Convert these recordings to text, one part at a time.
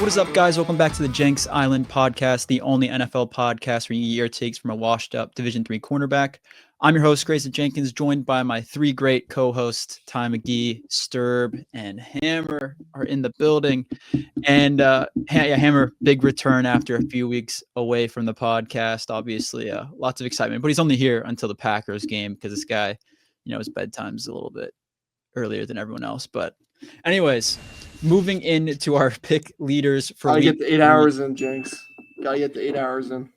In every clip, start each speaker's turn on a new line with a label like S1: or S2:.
S1: What is up, guys? Welcome back to the Jenks Island podcast, the only NFL podcast where you get your takes from a washed-up Division III cornerback. I'm your host, Grayson Jenkins, joined by my three great co-hosts, Ty McGee, Sterb, and Hammer are in the building. And Hammer, big return after a few weeks away from the podcast. Obviously, lots of excitement, but he's only here until the Packers game because this guy, his bedtime's a little bit earlier than everyone else. But anyways, moving into our pick leaders for
S2: Gotta
S1: week
S2: get the 8 hours in, Jenks. Gotta get the 8 hours in.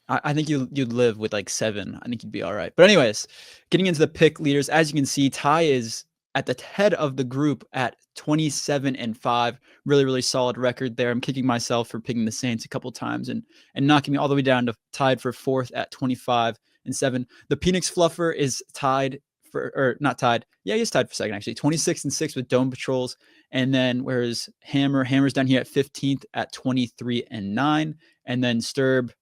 S1: I think you'd live with like 7. I think you'd be all right. But anyways, getting into the pick leaders, as you can see, Ty is at the head of the group at 27-5. Really, really solid record there. I'm kicking myself for picking the Saints a couple times and knocking me all the way down to tied for 4th at 25-7. The Penix Fluffer is tied for, or not tied. Yeah, he's tied for second actually. 26-6 with Dome Patrols. And then whereas Hammer's down here at 15th at 23-9. And then Sterb,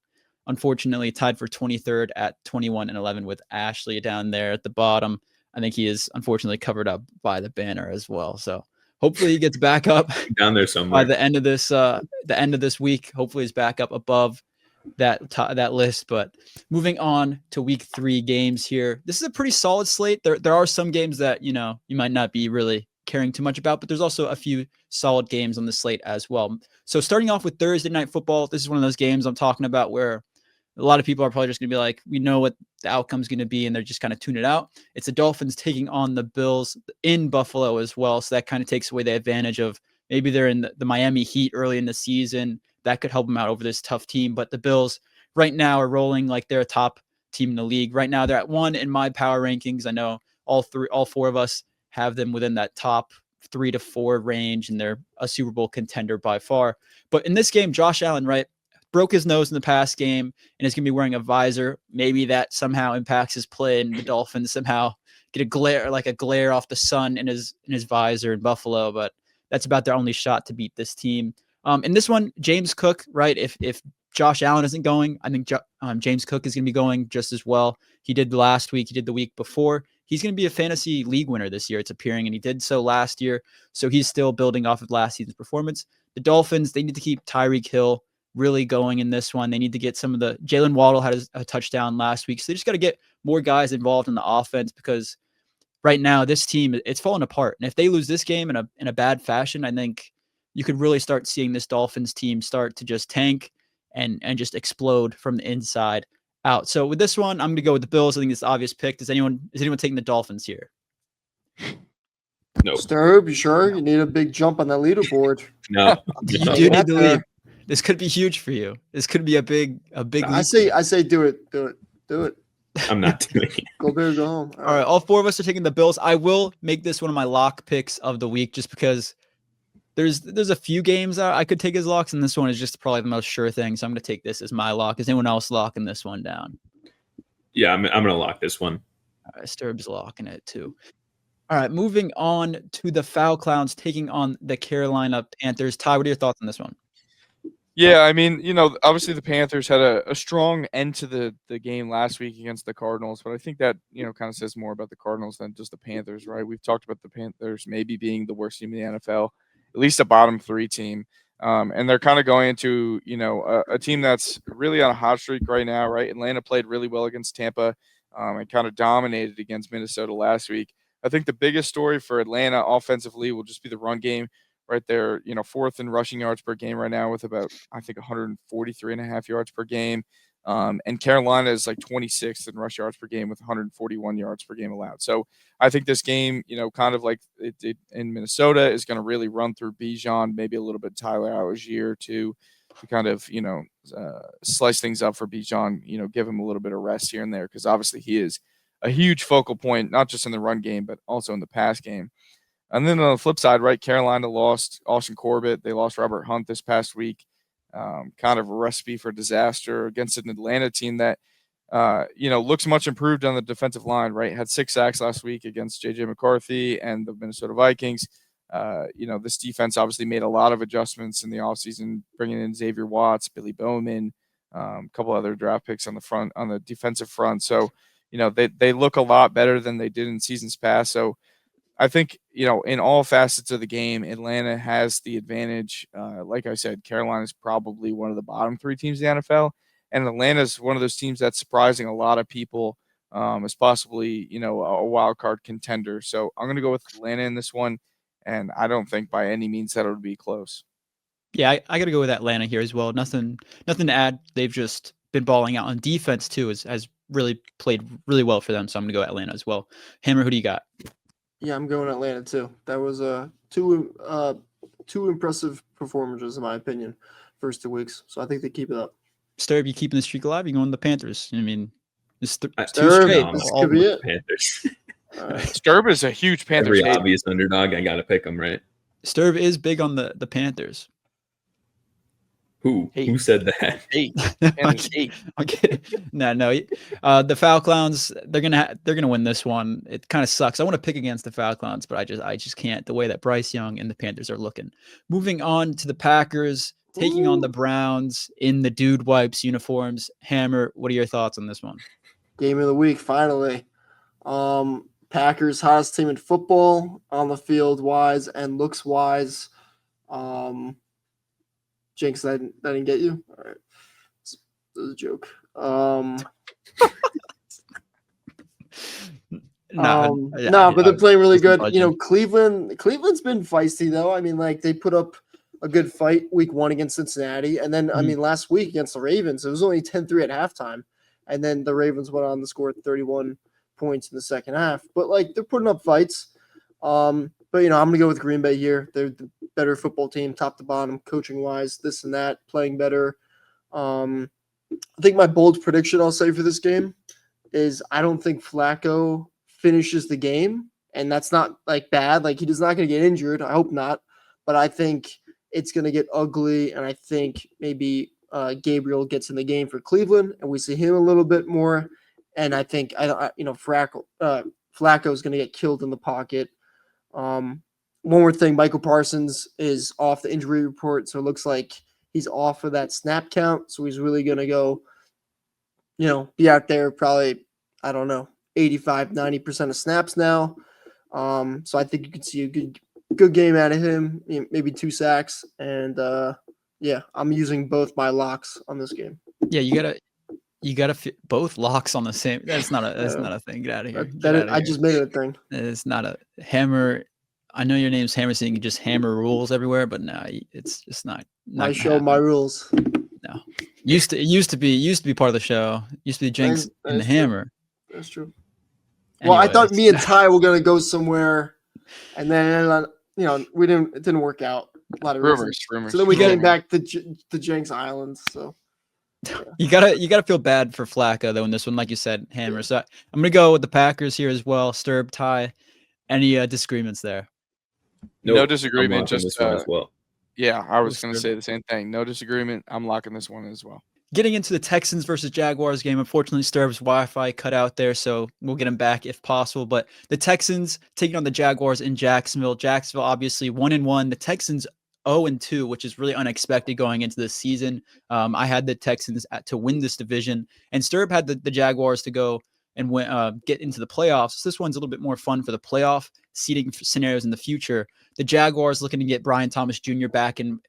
S1: unfortunately, tied for 23rd at 21-11 with Ashley down there at the bottom. I think he is unfortunately covered up by the banner as well. So hopefully he gets back up
S3: down there somewhere
S1: by the end of this week. Hopefully he's back up above that list. But moving on to week 3 games here, this is a pretty solid slate. There are some games that you might not be really caring too much about, but there's also a few solid games on the slate as well. So starting off with Thursday Night Football, this is one of those games I'm talking about where a lot of people are probably just going to be like, we know what the outcome's going to be, and they're just kind of tune it out. It's the Dolphins taking on the Bills in Buffalo as well, so that kind of takes away the advantage of maybe they're in the Miami Heat early in the season. That could help them out over this tough team. But the Bills right now are rolling like they're a top team in the league. Right now they're at 1 in my power rankings. I know all 4 of us have them within that top 3 to 4 range, and they're a Super Bowl contender by far. But in this game, Josh Allen, right, broke his nose in the past game and is going to be wearing a visor. Maybe that somehow impacts his play, and the Dolphins somehow get a glare off the sun in his visor in Buffalo. But that's about their only shot to beat this team. In this one, James Cook, right? If Josh Allen isn't going, I think James Cook is going to be going just as well. He did last week. He did the week before. He's going to be a fantasy league winner this year. It's appearing, and he did so last year. So he's still building off of last season's performance. The Dolphins, they need to keep Tyreek Hill really going in this one. They need to get some of the Jalen Waddle had a touchdown last week. So they just got to get more guys involved in the offense because right now this team, it's falling apart. And if they lose this game in a bad fashion, I think you could really start seeing this Dolphins team start to just tank and just explode from the inside out. So with this one, I'm going to go with the Bills. I think it's an obvious pick. Is anyone taking the Dolphins here?
S3: No.
S2: Sterb, you sure? You need a big jump on the leaderboard.
S3: No.
S1: You do need to leave. This could be huge for you. This could be a big.
S2: I say, do it.
S3: I'm not doing it.
S2: Go big, go home.
S1: All right, all 4 of us are taking the Bills. I will make this one of my lock picks of the week, just because there's a few games that I could take as locks, and this one is just probably the most sure thing. So I'm going to take this as my lock. Is anyone else locking this one down?
S3: Yeah, I'm going to lock this one.
S1: All right, Sturb's locking it too. All right, moving on to the Foul Clowns taking on the Carolina Panthers. Ty, what are your thoughts on this one?
S4: Yeah, I mean, obviously the Panthers had a strong end to the game last week against the Cardinals, but I think that, kind of says more about the Cardinals than just the Panthers, right? We've talked about the Panthers maybe being the worst team in the NFL, at least a bottom 3 team. And they're kind of going into, a team that's really on a hot streak right now, right? Atlanta played really well against Tampa and kind of dominated against Minnesota last week. I think the biggest story for Atlanta offensively will just be the run game. Right there, 4th in rushing yards per game right now with about, I think, 143.5 yards per game. And Carolina is like 26th in rush yards per game with 141 yards per game allowed. So I think this game, kind of like it did in Minnesota, is going to really run through Bijan, maybe a little bit Tyler Algier to kind of, slice things up for Bijan, give him a little bit of rest here and there because obviously he is a huge focal point, not just in the run game, but also in the pass game. And then on the flip side, right, Carolina lost Austin Corbett. They lost Robert Hunt this past week. Kind of a recipe for disaster against an Atlanta team that, looks much improved on the defensive line, right? Had 6 sacks last week against J.J. McCarthy and the Minnesota Vikings. This defense obviously made a lot of adjustments in the offseason, bringing in Xavier Watts, Billy Bowman, a couple other draft picks on the defensive front. So, they look a lot better than they did in seasons past. So, I think, in all facets of the game, Atlanta has the advantage. Like I said, Carolina is probably one of the bottom 3 teams in the NFL, and Atlanta is one of those teams that's surprising a lot of people as possibly, a wild card contender. So I'm going to go with Atlanta in this one, and I don't think by any means that it would be close.
S1: Yeah, I got to go with Atlanta here as well. Nothing to add. They've just been balling out on defense too. Has really played really well for them. So I'm going to go Atlanta as well. Hammer, who do you got?
S2: Yeah, I'm going Atlanta too. That was two impressive performances in my opinion, first 2 weeks. So I think they keep it up.
S1: Sterb, you keeping the streak alive? You going the Panthers? I mean, it's 2
S2: Sterb,
S1: straight.
S2: this
S1: all-
S2: could be it.
S3: Panthers.
S2: All right.
S4: Sterb is a huge Panthers
S3: Every
S4: hater.
S3: obvious underdog, I got to pick them, right?
S1: Sterb is big on the Panthers.
S3: Who said that?
S1: I'm kidding. No. The Falcons, they're gonna win this one. It kind of sucks. I want to pick against the Falcons, but I just can't. The way that Bryce Young and the Panthers are looking. Moving on to the Packers, taking on the Browns in the dude wipes uniforms. Hammer, what are your thoughts on this one?
S2: Game of the week, finally. Packers, hottest team in football on the field wise and looks wise. Jenks, that didn't get you? All right. That was a joke. But they're playing really good. Cleveland's been feisty, though. I mean, like, they put up a good fight week 1 against Cincinnati. And then, last week against the Ravens, it was only 10-3 at halftime. And then the Ravens went on to score 31 points in the second half. But, like, they're putting up fights. But, I'm going to go with Green Bay here. They're the better football team, top to bottom, coaching-wise, this and that, playing better. I think my bold prediction I'll say for this game is I don't think Flacco finishes the game, and that's not, like, bad. Like, he's not going to get injured. I hope not. But I think it's going to get ugly, and I think maybe Gabriel gets in the game for Cleveland, and we see him a little bit more. And I think, Flacco is going to get killed in the pocket. One more thing, Michael Parsons is off the injury report, so it looks like he's off of that snap count. So he's really going to go, be out there probably, 85, 90% of snaps now. So I think you could see a good game out of him, maybe 2 sacks. And I'm using both my locks on this game.
S1: Yeah, you gotta fit both locks on the same. That's not a thing. Get out of here.
S2: I just made it a thing.
S1: It's not a Hammer. I know your name's Hammer, so you can just hammer rules everywhere, but no, it's just not.
S2: My show, my rules.
S1: No, used to be part of the show. Used to be Jenks and the Hammer.
S2: That's true. Well, I thought me and Ty were gonna go somewhere, and then it didn't work out. A lot of
S4: rumors.
S2: So then we're getting back to Jenks Island. So yeah.
S1: You gotta feel bad for Flacco though in this one, like you said, Hammer. So I'm gonna go with the Packers here as well. Sterb, Ty, any disagreements there?
S3: Nope,
S4: no disagreement. Just
S3: this one as well.
S4: Yeah, I was going to say the same thing. No disagreement. I'm locking this one as well.
S1: Getting into the Texans versus Jaguars game, unfortunately, Sterb's Wi-Fi cut out there, so we'll get him back if possible. But the Texans taking on the Jaguars in Jacksonville. Jacksonville obviously 1-1. The Texans 0-2, which is really unexpected going into this season. I had the Texans to win this division, and Sterb had the Jaguars to go and get into the playoffs. So this one's a little bit more fun for the playoff seeding scenarios in the future. The Jaguars looking to get Brian Thomas Jr. back and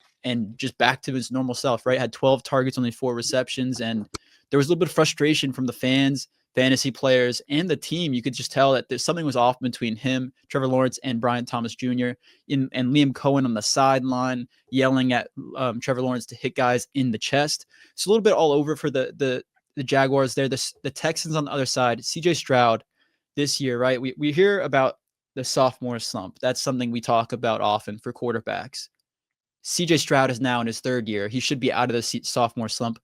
S1: just back to his normal self, right? Had 12 targets, only 4 receptions, and there was a little bit of frustration from the fans, fantasy players, and the team. You could just tell that something was off between him, Trevor Lawrence, and Brian Thomas Jr. And Liam Cohen on the sideline yelling at Trevor Lawrence to hit guys in the chest. It's a little bit all over for the Jaguars there. The Texans on the other side, CJ Stroud this year, right? We hear about the sophomore slump. That's something we talk about often for quarterbacks. CJ Stroud is now in his 3rd year. He should be out of the sophomore slump,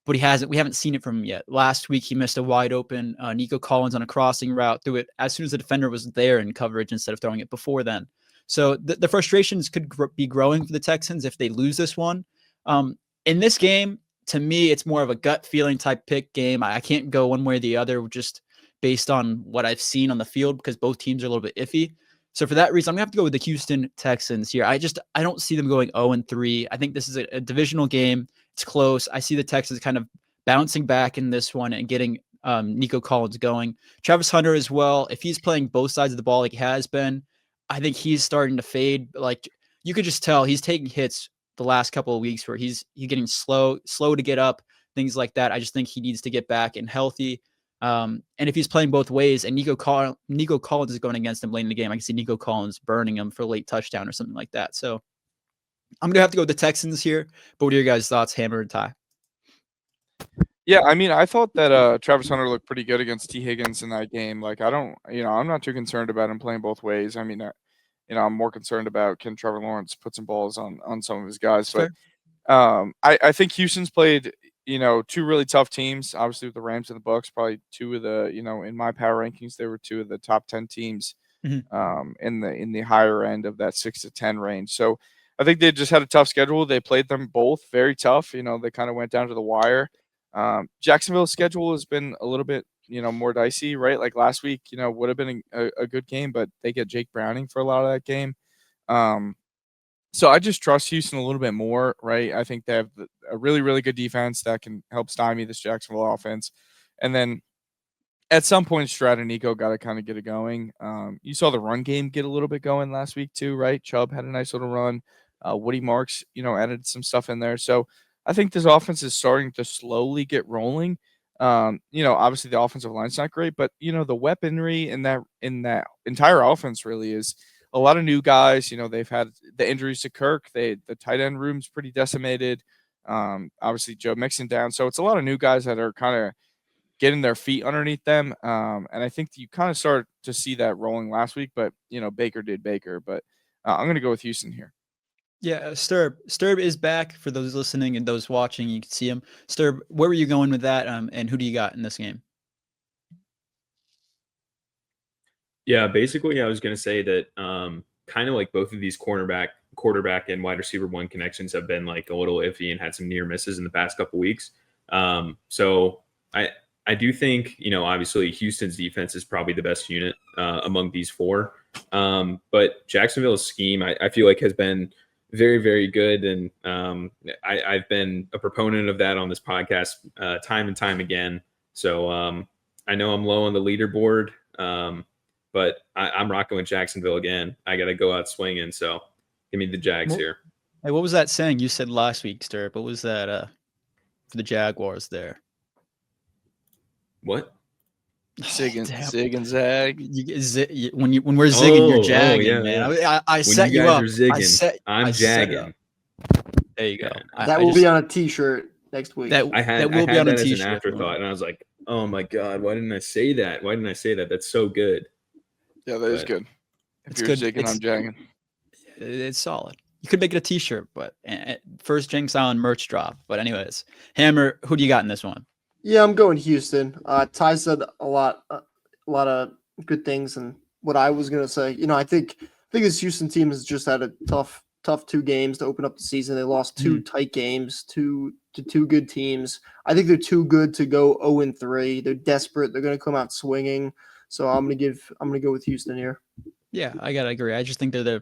S1: but we haven't seen it from him yet. Last week, he missed a wide open Nico Collins on a crossing route, threw it as soon as the defender was there in coverage instead of throwing it before then. So the frustrations could be growing for the Texans if they lose this one. In this game, to me, it's more of a gut feeling type pick game. I can't go one way or the other just based on what I've seen on the field because both teams are a little bit iffy. So for that reason, I'm going to have to go with the Houston Texans here. I don't see them going 0-3. I think this is a divisional game. It's close. I see the Texans kind of bouncing back in this one and getting Nico Collins going. Travis Hunter as well. If he's playing both sides of the ball like he has been, I think he's starting to fade. Like you could just tell he's taking hits the last couple of weeks where he's getting slow to get up, things like that. I just think he needs to get back and healthy. And if he's playing both ways and Nico Collins is going against him late in the game, I can see Nico Collins burning him for a late touchdown or something like that. So I'm going to have to go with the Texans here. But what are your guys' thoughts, Hammer and Ty?
S4: Yeah, I mean, I thought that Travis Hunter looked pretty good against T. Higgins in that game. Like, I'm not too concerned about him playing both ways. I mean, I'm more concerned about can Trevor Lawrence put some balls on some of his guys. But I think Houston's played, two really tough teams. Obviously, with the Rams and the Bucs, probably two of the, in my power rankings, they were two of the top 10 teams in the higher end of that 6 to 10 range. So I think they just had a tough schedule. They played them both very tough. They kind of went down to the wire. Jacksonville's schedule has been a little bit, more dicey, right? Like last week, would have been a good game, but they get Jake Browning for a lot of that game. So I just trust Houston a little bit more, right? I think they have a really, really good defense that can help stymie this Jacksonville offense. And then at some point, Stroud and Nico got to kind of get it going. You saw the run game get a little bit going last week too, right? Chubb had a nice little run. Woody Marks, added some stuff in there. So I think this offense is starting to slowly get rolling. Obviously the offensive line's not great, but the weaponry in that entire offense really is a lot of new guys. They've had the injuries to Kirk. The tight end room's pretty decimated. Obviously Joe Mixon down. So it's a lot of new guys that are kind of getting their feet underneath them. And I think you kind of start to see that rolling last week, but Baker did Baker, but I'm going to go with Houston here.
S1: Yeah, Sterb is back. For those listening and those watching, you can see him. Sterb, where were you going with that? And who do you got in this game?
S3: Yeah, basically, I was going to say that kind of like both of these quarterback and wide receiver one connections have been like a little iffy and had some near misses in the past couple weeks. So I do think, obviously Houston's defense is probably the best unit among these four. But Jacksonville's scheme, I feel like has been very, very good. And I've been a proponent of that on this podcast time and time again. So I know I'm low on the leaderboard, but I'm rocking with Jacksonville again. I got to go out swinging. So give me the Jags here.
S1: Hey, what was that saying you said last week, Sterb? What was that for the Jaguars there?
S3: What?
S4: Zig and zag.
S1: When we're zigging, you're jagging, yeah, man. Yeah. I set you up.
S3: I'm jagging.
S1: There you go.
S2: That will be on a T-shirt next week.
S1: That will be on a T-shirt.
S3: As an afterthought, and I was like, "Oh my god, why didn't I say that? Why didn't I say that? That's so good."
S4: Yeah, that is good. If you're zigging, I'm jagging.
S1: It's solid. You could make it a T-shirt, but first Jenks Island merch drop. But anyways, Hammer, who do you got in this one?
S2: Yeah, I'm going Houston. Ty said a lot of good things, and what I was gonna say, I think this Houston team has just had a tough 2 games to open up the season. They lost 2 tight games to 2 good teams. I think they're too good to go 0-3. They're desperate. They're gonna come out swinging. So I'm gonna go with Houston here.
S1: Yeah, I gotta agree. I just think they're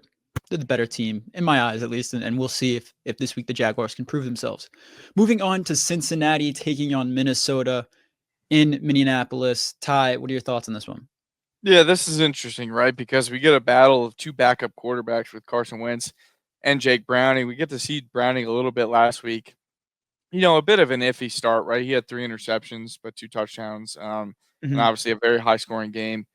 S1: the better team in my eyes, at least, and we'll see if this week the Jaguars can prove themselves. Moving on to Cincinnati taking on Minnesota in Minneapolis. Ty, what are your thoughts on this one?
S4: Yeah, this is interesting, right? Because we get a battle of 2 backup quarterbacks with Carson Wentz and Jake Browning. We get to see Browning a little bit last week. A bit of an iffy start, right? He had 3 interceptions, but 2 touchdowns, and obviously a very high-scoring game.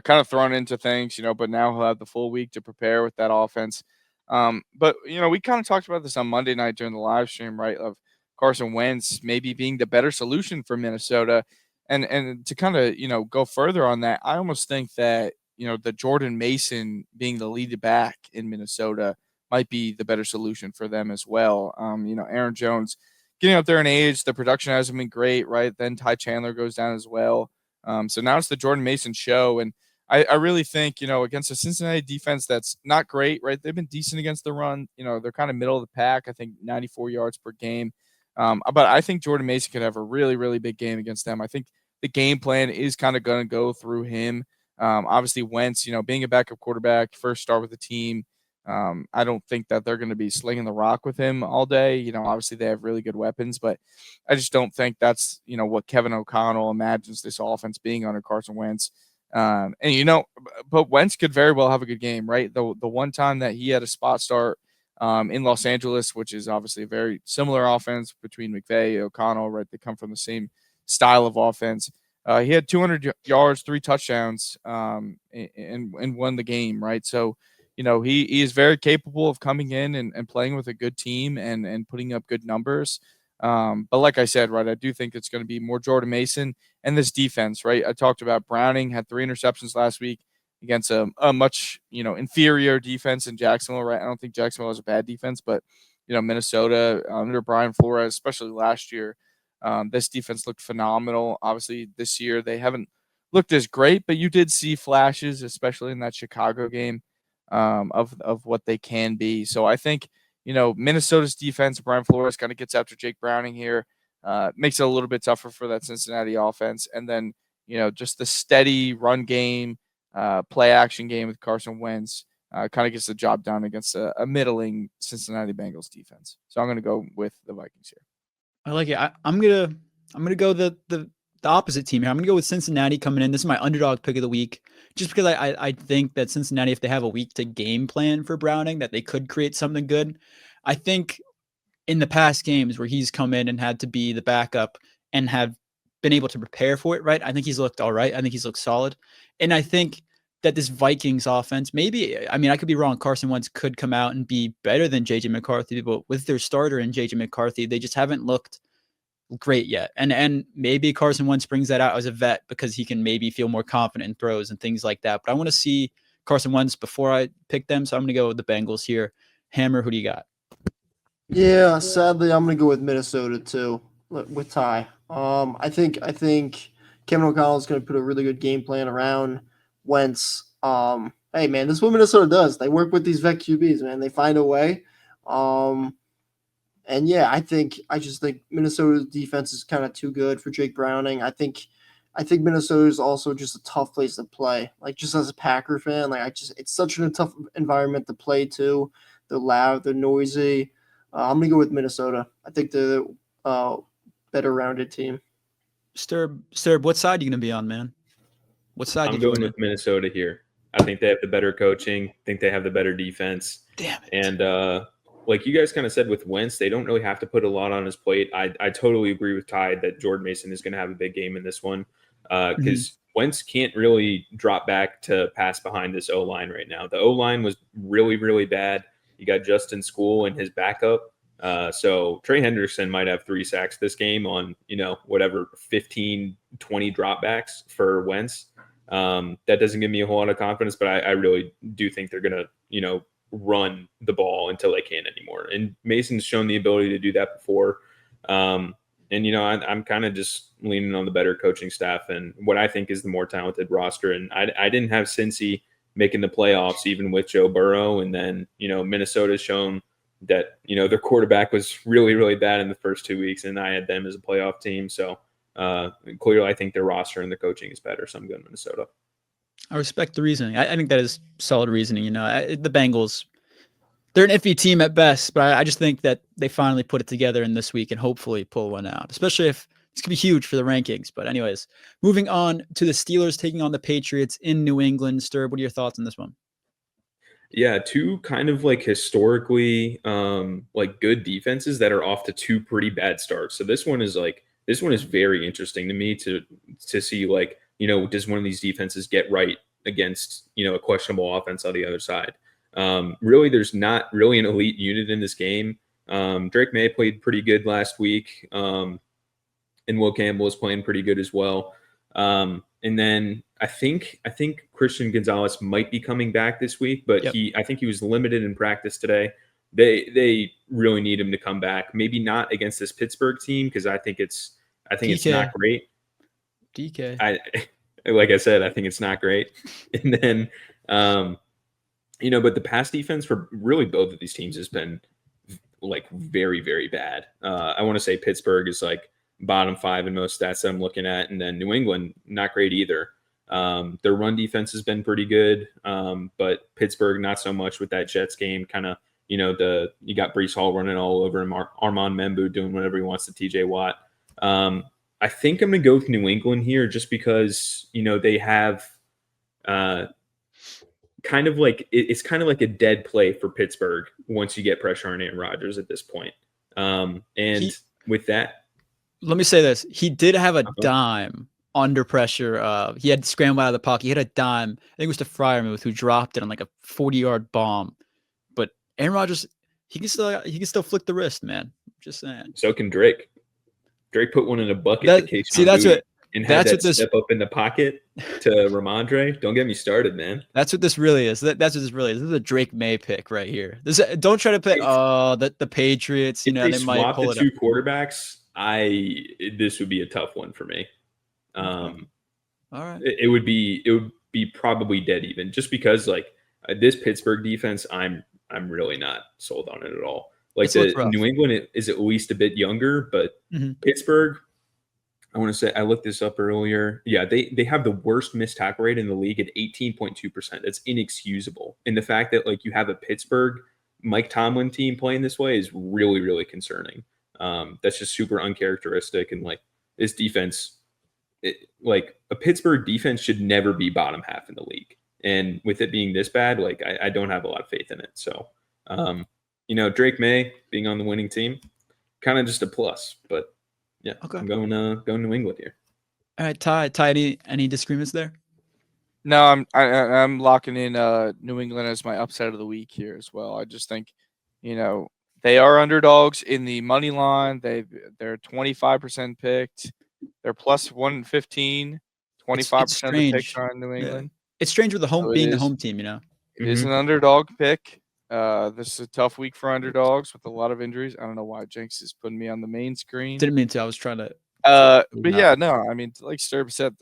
S4: Kind of thrown into things, but now he'll have the full week to prepare with that offense. But, we kind of talked about this on Monday night during the live stream, right, of Carson Wentz maybe being the better solution for Minnesota. And to kind of, go further on that, I almost think that, the Jordan Mason being the lead back in Minnesota might be the better solution for them as well. Aaron Jones getting up there in age, the production hasn't been great, right? Then Ty Chandler goes down as well. So now it's the Jordan Mason show. And I really think, against a Cincinnati defense that's not great, right? They've been decent against the run. They're kind of middle of the pack. I think 94 yards per game. But I think Jordan Mason could have a really, really big game against them. I think the game plan is kind of going to go through him. Obviously, Wentz, being a backup quarterback, first start with the team. I don't think that they're going to be slinging the rock with him all day. Obviously they have really good weapons, but I just don't think that's, what Kevin O'Connell imagines this offense being under Carson Wentz. But Wentz could very well have a good game, right? The one time that he had a spot start in Los Angeles, which is obviously a very similar offense between McVay and O'Connell, right? They come from the same style of offense. He had 200 yards, 3 touchdowns, and won the game, right? So, he is very capable of coming in and playing with a good team and putting up good numbers. But like I said, right, I do think it's going to be more Jordan Mason and this defense, right? I talked about Browning had 3 interceptions last week against a much, inferior defense in Jacksonville, right? I don't think Jacksonville has a bad defense, but, Minnesota under Brian Flores, especially last year, this defense looked phenomenal. Obviously, this year they haven't looked as great, but you did see flashes, especially in that Chicago game, of what they can be. So I think, Minnesota's defense, Brian Flores kind of gets after Jake Browning here, makes it a little bit tougher for that Cincinnati offense. And then, just the steady run game, play action game with Carson Wentz kind of gets the job done against a middling Cincinnati Bengals defense. So I'm going to go with the Vikings here.
S1: I like it. I'm gonna go the opposite team here. I'm gonna go with Cincinnati coming in. This is my underdog pick of the week, just because I think that Cincinnati, if they have a week to game plan for Browning, that they could create something good. I think in the past games where he's come in and had to be the backup and have been able to prepare for it, right? I think he's looked all right. I think he's looked solid. And I think that this Vikings offense, I could be wrong. Carson Wentz could come out and be better than JJ McCarthy, but with their starter in JJ McCarthy, they just haven't looked great yet. And maybe Carson Wentz brings that out as a vet because he can maybe feel more confident in throws and things like that. But I want to see Carson Wentz before I pick them. So I'm going to go with the Bengals here. Hammer, who do you got?
S2: Yeah, sadly, I'm going to go with Minnesota too, with Ty. I think Kevin O'Connell is going to put a really good game plan around Wentz. Hey man, this is what Minnesota does. They work with these vet QBs, man. They find a way. And yeah, I just think Minnesota's defense is kind of too good for Jake Browning. I think Minnesota is also just a tough place to play. Like, just as a Packer fan, it's such a tough environment to play too. They're loud, they're noisy. I'm gonna go with Minnesota. I think they're better rounded team.
S1: Sterb, what side are you gonna be on, man? What side?
S3: I'm going with Minnesota here. I think they have the better coaching. I think they have the better defense.
S1: Damn it.
S3: And like you guys kind of said with Wentz, they don't really have to put a lot on his plate. I totally agree with Ty that Jordan Mason is going to have a big game in this one because Wentz can't really drop back to pass behind this O-line right now. The O-line was really, really bad. You got Justin School and his backup. So Trey Henderson might have 3 sacks this game on, 15, 20 dropbacks for Wentz. That doesn't give me a whole lot of confidence, but I really do think they're going to, run the ball until they can't anymore. And Mason's shown the ability to do that before. I'm kind of just leaning on the better coaching staff and what I think is the more talented roster. And I didn't have Cincy making the playoffs, even with Joe Burrow. And then, Minnesota's shown that, their quarterback was really, really bad in the first 2 weeks, and I had them as a playoff team. So clearly I think their roster and the coaching is better. So I'm going Minnesota.
S1: I respect the reasoning. I think that is solid reasoning. The Bengals, they're an iffy team at best, but I just think that they finally put it together in this week and hopefully pull one out, especially if it's going to be huge for the rankings. But anyways, moving on to the Steelers taking on the Patriots in New England. Sterb, what are your thoughts on this one?
S3: Yeah, 2 kind of like historically good defenses that are off to 2 pretty bad starts. So this one is very interesting to me to see does one of these defenses get right against, a questionable offense on the other side? Really, there's not really an elite unit in this game. Drake May played pretty good last week, and Will Campbell is playing pretty good as well. And then I think Christian Gonzalez might be coming back this week, but I think he was limited in practice today. They really need him to come back. Maybe not against this Pittsburgh team because I think it's not great.
S1: DK.
S3: Like I said, I think it's not great. And then, but the pass defense for really both of these teams has been very, very bad. I want to say Pittsburgh is bottom 5 in most stats that I'm looking at. And then New England, not great either. Their run defense has been pretty good. But Pittsburgh, not so much with that Jets game. Kind of, you got Breece Hall running all over him, Armand Membu doing whatever he wants to TJ Watt. I think I'm going to go with New England here just because, they have kind of like it's kind of like a dead play for Pittsburgh once you get pressure on Aaron Rodgers at this point. With that,
S1: let me say this: he did have a dime under pressure. He had scrambled out of the pocket. He had a dime. I think it was to Freiermuth who dropped it on like a 40-yard bomb. But Aaron Rodgers, he can still flick the wrist, man. Just saying.
S3: So can Drake. Drake put one in a bucket. That's what this step up in the pocket to Ramondre. Don't get me started, man.
S1: That's what this really is. That's what this really is. This is a Drake May pick right here. Don't try to pick the Patriots. You know, they might pull
S3: the two quarterbacks. This would be a tough one for me.
S1: All right.
S3: It would be probably dead even, just because like this Pittsburgh defense, I'm really not sold on it at all. Like New England is at least a bit younger, but Pittsburgh, I want to say, I looked this up earlier. Yeah, they have the worst missed tackle rate in the league at 18.2%. That's inexcusable. And the fact that like you have a Pittsburgh Mike Tomlin team playing this way is really, really concerning. That's just super uncharacteristic. And like this defense, like a Pittsburgh defense should never be bottom half in the league. And with it being this bad, like I don't have a lot of faith in it. So, Drake May being on the winning team, kind of just a plus, but yeah, okay. I'm going New England here.
S1: All right, Ty, any disagreements there?
S4: No, I'm locking in New England as my upset of the week here as well. I just think, they are underdogs in the money line. They're 25% picked. They're plus 115. 25% of the picks are in New England.
S1: Yeah. It's strange with the home being the home team, It
S4: is an underdog pick. This is a tough week for underdogs with a lot of injuries. I don't know why Jenks is putting me on the main screen.
S1: Didn't mean to. I was trying to.
S4: But yeah, no. I mean, like Sterb said,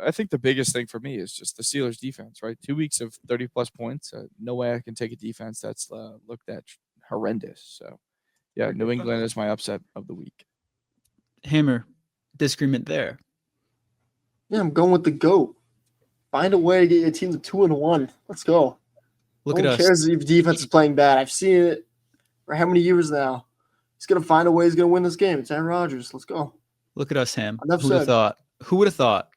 S4: I think the biggest thing for me is just the Steelers' defense. Right, 2 weeks of 30+ points. No way I can take a defense that's looked at horrendous. So, yeah, New England is my upset of the week.
S1: Hammer, disagreement there.
S2: Yeah, I'm going with the GOAT. Find a way to get your team to 2-1. Let's go.
S1: Look at us.
S2: Who cares if defense is playing bad? I've seen it for how many years now? He's going to find a way. He's going to win this game. It's Aaron Rodgers. Let's go.
S1: Look at us, Ham. Who would have thought? Who would have thought?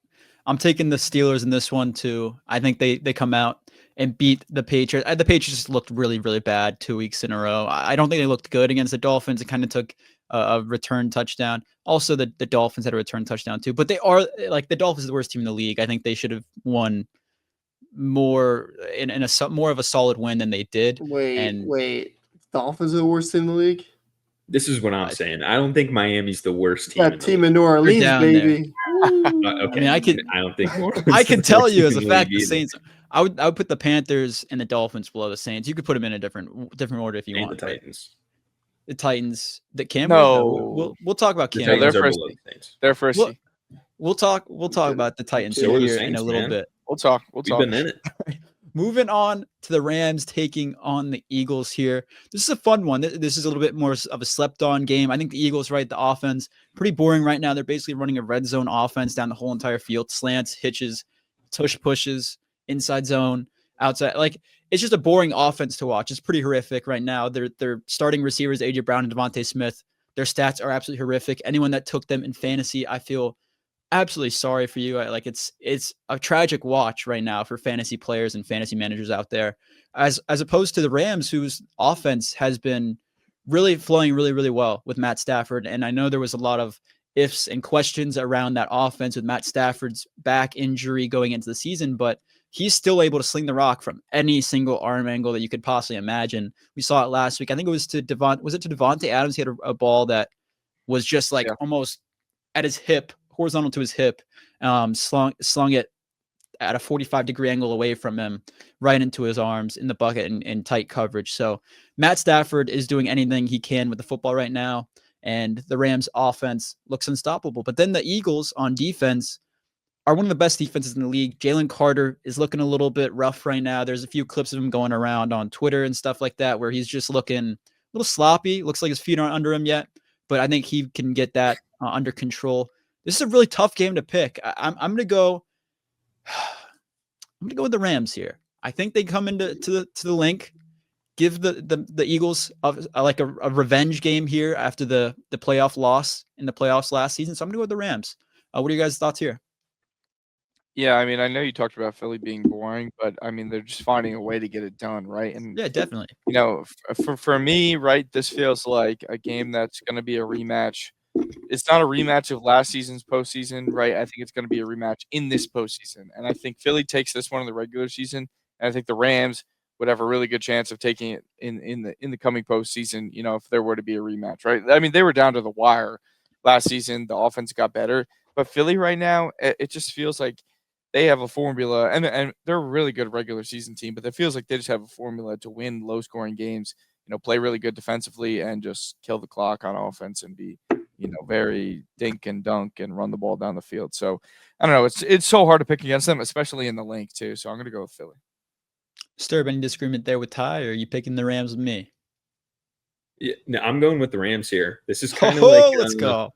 S1: I'm taking the Steelers in this one, too. I think they come out and beat the Patriots. The Patriots looked really, really bad 2 weeks in a row. I don't think they looked good against the Dolphins. It kind of took a return touchdown. Also, the Dolphins had a return touchdown, too. But they are, like, the Dolphins are the worst team in the league. I think they should have won more in a more of a solid win than they did.
S2: Wait. Dolphins are the worst team in the league?
S3: This is what I'm saying. I don't think Miami's the worst team.
S2: That team in New Orleans, baby.
S3: Okay.
S1: I mean, I don't think I can tell you as a fact the Saints. I would put the Panthers and the Dolphins below the Saints. You could put them in a different order if you want.
S3: The Titans.
S1: The Titans. The Cam.
S4: No.
S1: We'll talk about Cam.
S4: They're first.
S1: We'll talk about the Titans here in a little bit.
S4: We'll talk.
S3: We've been in it.
S1: Moving on to the Rams taking on the Eagles here. This is a fun one. This is a little bit more of a slept-on game. I think the Eagles, right, the offense, pretty boring right now. They're basically running a red zone offense down the whole entire field. Slants, hitches, tush pushes, inside zone, outside. Like, it's just a boring offense to watch. It's pretty horrific right now. They're starting receivers, A.J. Brown and Devontae Smith. Their stats are absolutely horrific. Anyone that took them in fantasy, I feel absolutely sorry for you. It's a tragic watch right now for fantasy players and fantasy managers out there, as opposed to the Rams, whose offense has been really flowing really, really well with Matt Stafford. And I know there was a lot of ifs and questions around that offense with Matt Stafford's back injury going into the season, but he's still able to sling the rock from any single arm angle that you could possibly imagine. We saw it last week. I think it was to Devontae Adams. He had a ball that was just almost at his hip, horizontal to his hip, slung it at a 45-degree angle away from him, right into his arms in the bucket in tight coverage. So Matt Stafford is doing anything he can with the football right now, and the Rams offense looks unstoppable. But then the Eagles on defense are one of the best defenses in the league. Jalen Carter is looking a little bit rough right now. There's a few clips of him going around on Twitter and stuff like that where he's just looking a little sloppy. Looks like his feet aren't under him yet, but I think he can get that under control. This is a really tough game to pick. I'm going to go. I'm going to go with the Rams here. I think they come into the link, give the Eagles a revenge game here after the playoff loss in the playoffs last season. So I'm going to go with the Rams. What are you guys' thoughts here?
S4: Yeah, I mean, I know you talked about Philly being boring, but I mean, they're just finding a way to get it done, right? And
S1: Yeah, definitely.
S4: for me, right, this feels like a game that's going to be a rematch. It's not a rematch of last season's postseason, right? I think it's going to be a rematch in this postseason, and I think Philly takes this one in the regular season, and I think the Rams would have a really good chance of taking it in the coming postseason. If there were to be a rematch, right? I mean, they were down to the wire last season. The offense got better, but Philly right now, it just feels like they have a formula, and they're a really good regular season team, but it feels like they just have a formula to win low scoring games. Play really good defensively and just kill the clock on offense and be very dink and dunk and run the ball down the field. So I don't know. It's so hard to pick against them, especially in the link too. So I'm going to go with Philly.
S1: Sterb, any disagreement there with Ty, or are you picking the Rams with me?
S3: Yeah, no, I'm going with the Rams here. This is kind of
S1: let's go.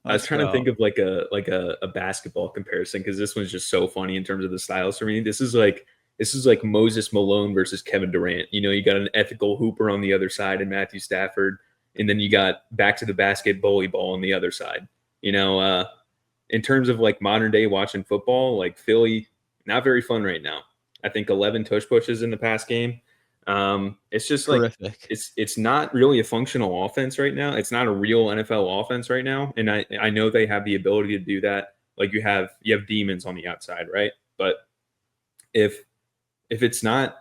S3: I was trying to think of like a basketball comparison because this one's just so funny in terms of the styles for me. This is like Moses Malone versus Kevin Durant. You got an ethical hooper on the other side and Matthew Stafford, and then you got back to the basket bully ball on the other side. In terms of like modern day watching football, like Philly, not very fun right now. I think 11 tush pushes in the past game. It's just
S1: horrific.
S3: Like it's not really a functional offense right now. It's not a real NFL offense right now. And I know they have the ability to do that. Like you have demons on the outside, right? But if it's not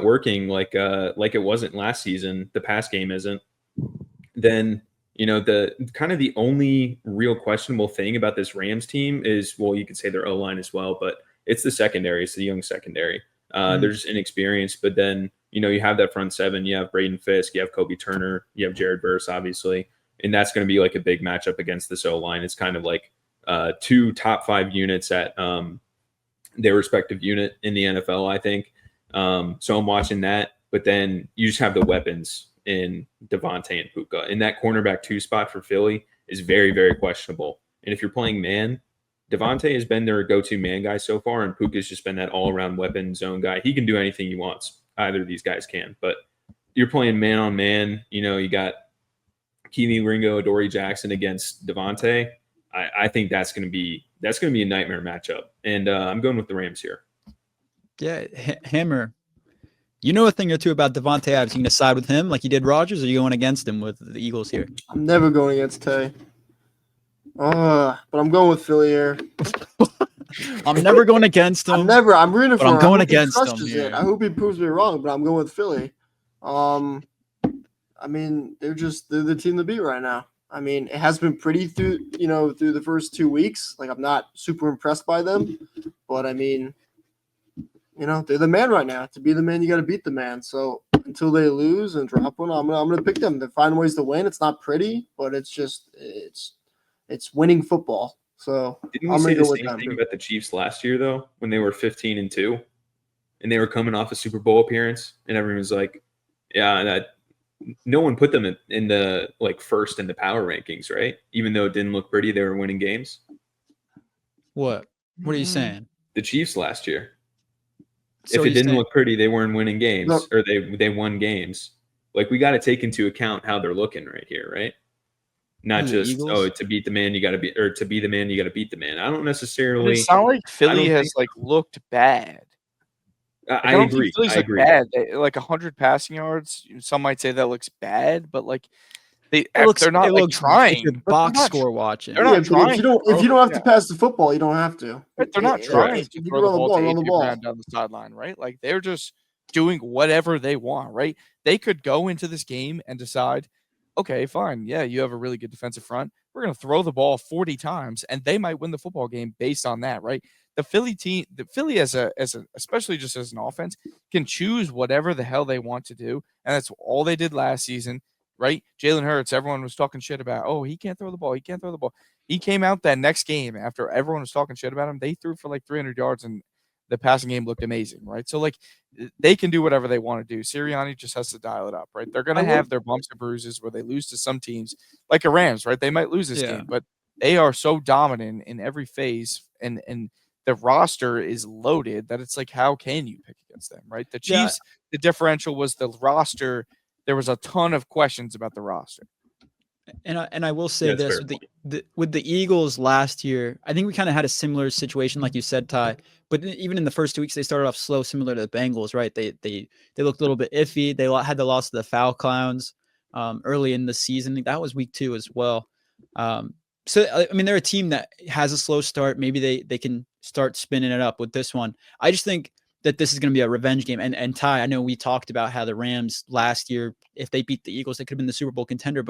S3: working like it wasn't last season, the pass game isn't, then the kind of the only real questionable thing about this Rams team is, well, you could say their O-line as well, but it's the secondary. It's the young secondary. They're just inexperienced, but then you have that front seven. You have Braden Fisk, you have Kobe Turner, you have Jared Verse, obviously, and that's going to be like a big matchup against this O-line. It's kind of like two top 5 units at their respective unit in the NFL, I think. So I'm watching that, but then you just have the weapons in Devontae and Puka, and that cornerback 2 spot for Philly is very, very questionable. And if you're playing man, Devontae has been their go-to man guy so far, and Puka's just been that all-around weapon zone guy. He can do anything he wants. Either of these guys can, but you're playing man on man. You got Keely Ringo, Adoree Jackson against Devontae. I think that's going to be a nightmare matchup, and I'm going with the Rams here.
S1: Yeah, Hammer. You know a thing or two about Devontae Adams. You going to side with him like you did Rodgers, or are you going against him with the Eagles here?
S2: I'm never going against Tay. But I'm going with Philly here.
S1: I'm never going against him.
S2: I'm rooting for him.
S1: I'm going against him.
S2: I hope he proves me wrong, but I'm going with Philly. I mean, they're the team to beat right now. I mean, it has been pretty through the first 2 weeks. Like, I'm not super impressed by them, but I mean, they're the man right now. To be the man, you got to beat the man. So until they lose and drop one, I'm gonna pick them. They find ways to win. It's not pretty, but it's winning football. So
S3: didn't we say the same thing about the Chiefs last year though, when they were 15-2, and they were coming off a Super Bowl appearance, and everyone was like, yeah, that no one put them in the like first in the power rankings, right? Even though it didn't look pretty, they were winning games.
S1: What are you saying?
S3: The Chiefs last year.
S1: So
S3: if it didn't look pretty, they weren't winning games, or they won games. Like, we got to take into account how they're looking right here, right? Not just to beat the man, you got to be, or to be the man, you got to beat the man. I don't necessarily.
S4: It's not like Philly has looked bad.
S3: I agree.
S4: Philly's bad. Like 100 passing yards. Some might say that looks bad, but like they're not trying.
S1: It's a box score watching.
S4: They're not trying.
S2: If you don't have to pass the football, you don't have to.
S4: Right, they're not trying to throw the ball to AJ Brown down the sideline, right? Like, they're just doing whatever they want, right? They could go into this game and decide, okay, fine, yeah, you have a really good defensive front. We're going to throw the ball 40 times, and they might win the football game based on that, right? The Philly team, especially just as an offense, can choose whatever the hell they want to do, and that's all they did last season, right? Jalen Hurts, everyone was talking shit about, oh, he can't throw the ball. He can't throw the ball. He came out that next game after everyone was talking shit about him. They threw for like 300 yards, and the passing game looked amazing, right? So, like, they can do whatever they want to do. Sirianni just has to dial it up, right? They're going to have their bumps and bruises where they lose to some teams, like the Rams, right? They might lose this game, but they are so dominant in every phase, and the roster is loaded that it's like, how can you pick against them, right? The Chiefs, the differential was the roster. There was a ton of questions about the roster.
S1: And I will say this with the Eagles last year, I think we kind of had a similar situation, like you said, Ty. But even in the first 2 weeks, they started off slow, similar to the Bengals, right? They looked a little bit iffy. They had the loss to the Falcons early in the season. That was week 2 as well. So I mean, they're a team that has a slow start. Maybe they can start spinning it up with this one. I just think that this is going to be a revenge game. And Ty, I know we talked about how the Rams last year, if they beat the Eagles, they could have been the Super Bowl contender,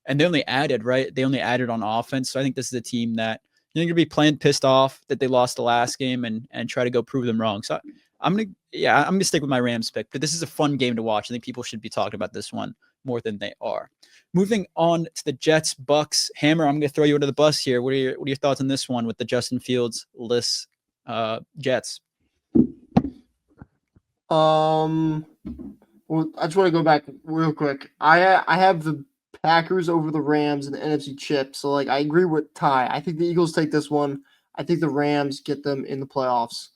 S1: and they only added, right? They only added on offense. So I think this is a team that you're going to be playing pissed off that they lost the last game and try to go prove them wrong. So I'm going to stick with my Rams pick, but this is a fun game to watch. I think people should be talking about this one more than they are. Moving on to the Jets, Bucs. Hammer, I'm going to throw you under the bus here. What are your thoughts on this one with the Justin Fields list Jets?
S2: Well, I just want to go back real quick. I have the Packers over the Rams in the NFC chip. So, like, I agree with Ty. I think the Eagles take this one. I think the Rams get them in the playoffs.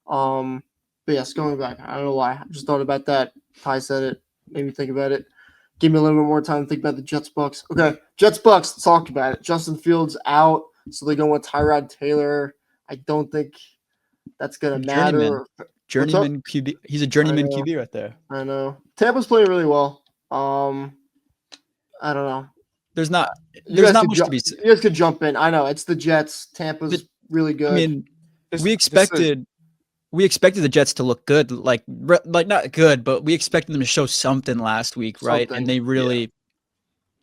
S2: But yes, going back, I don't know why. I just thought about that. Ty said it. Made me think about it. Give me a little bit more time to think about the Jets Bucs. Okay, Jets Bucs. Let's talk about it. Justin Fields out, so they go with Tyrod Taylor. I don't think that's gonna matter.
S1: Journeyman QB. He's a journeyman QB right there.
S2: I know. Tampa's playing really well. I don't know.
S1: There's not much to be said.
S2: You guys could jump in. I know it's the Jets. Tampa's really good.
S1: I mean, we expected the Jets to look good, like not good, but we expected them to show something last week, right? And they really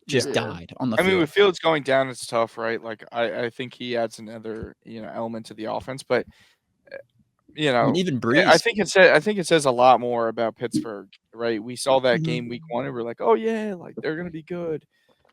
S1: just died on the field.
S4: I mean, with Fields going down, it's tough, right? Like I think he adds another element to the offense, but even Breeze. I think it says a lot more about Pittsburgh, right? We saw that game week 1, and we're like, oh yeah, like they're gonna be good.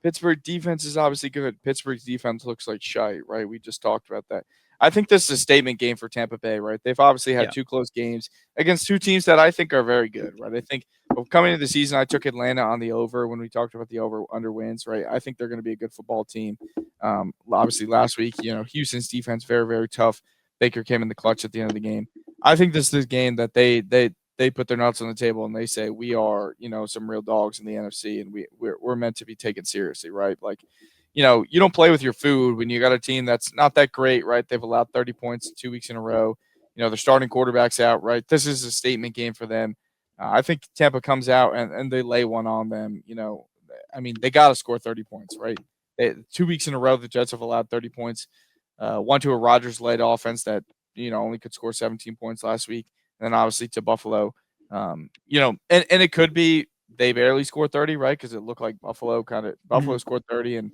S4: Pittsburgh defense is obviously good. Pittsburgh's defense looks like shite, right? We just talked about that. I think this is a statement game for Tampa Bay, right? They've obviously had 2 close games against 2 teams that I think are very good, right? I think coming into the season, I took Atlanta on the over when we talked about the over-under wins, right? I think they're going to be a good football team. Obviously, last week, Houston's defense, very, very tough. Baker came in the clutch at the end of the game. I think this is a game that they put their nuts on the table and they say, we are, some real dogs in the NFC, and we're meant to be taken seriously, right? Like, you don't play with your food when you got a team that's not that great, right? They've allowed 30 points 2 weeks in a row. Their starting quarterback's out, right? This is a statement game for them. I think Tampa comes out and they lay one on them. I mean, they got to score 30 points, right? 2 weeks in a row, the Jets have allowed 30 points. One to a Rodgers-led offense that, only could score 17 points last week. And then obviously to Buffalo, and it could be they barely scored 30, right? Because it looked like Buffalo scored 30. And,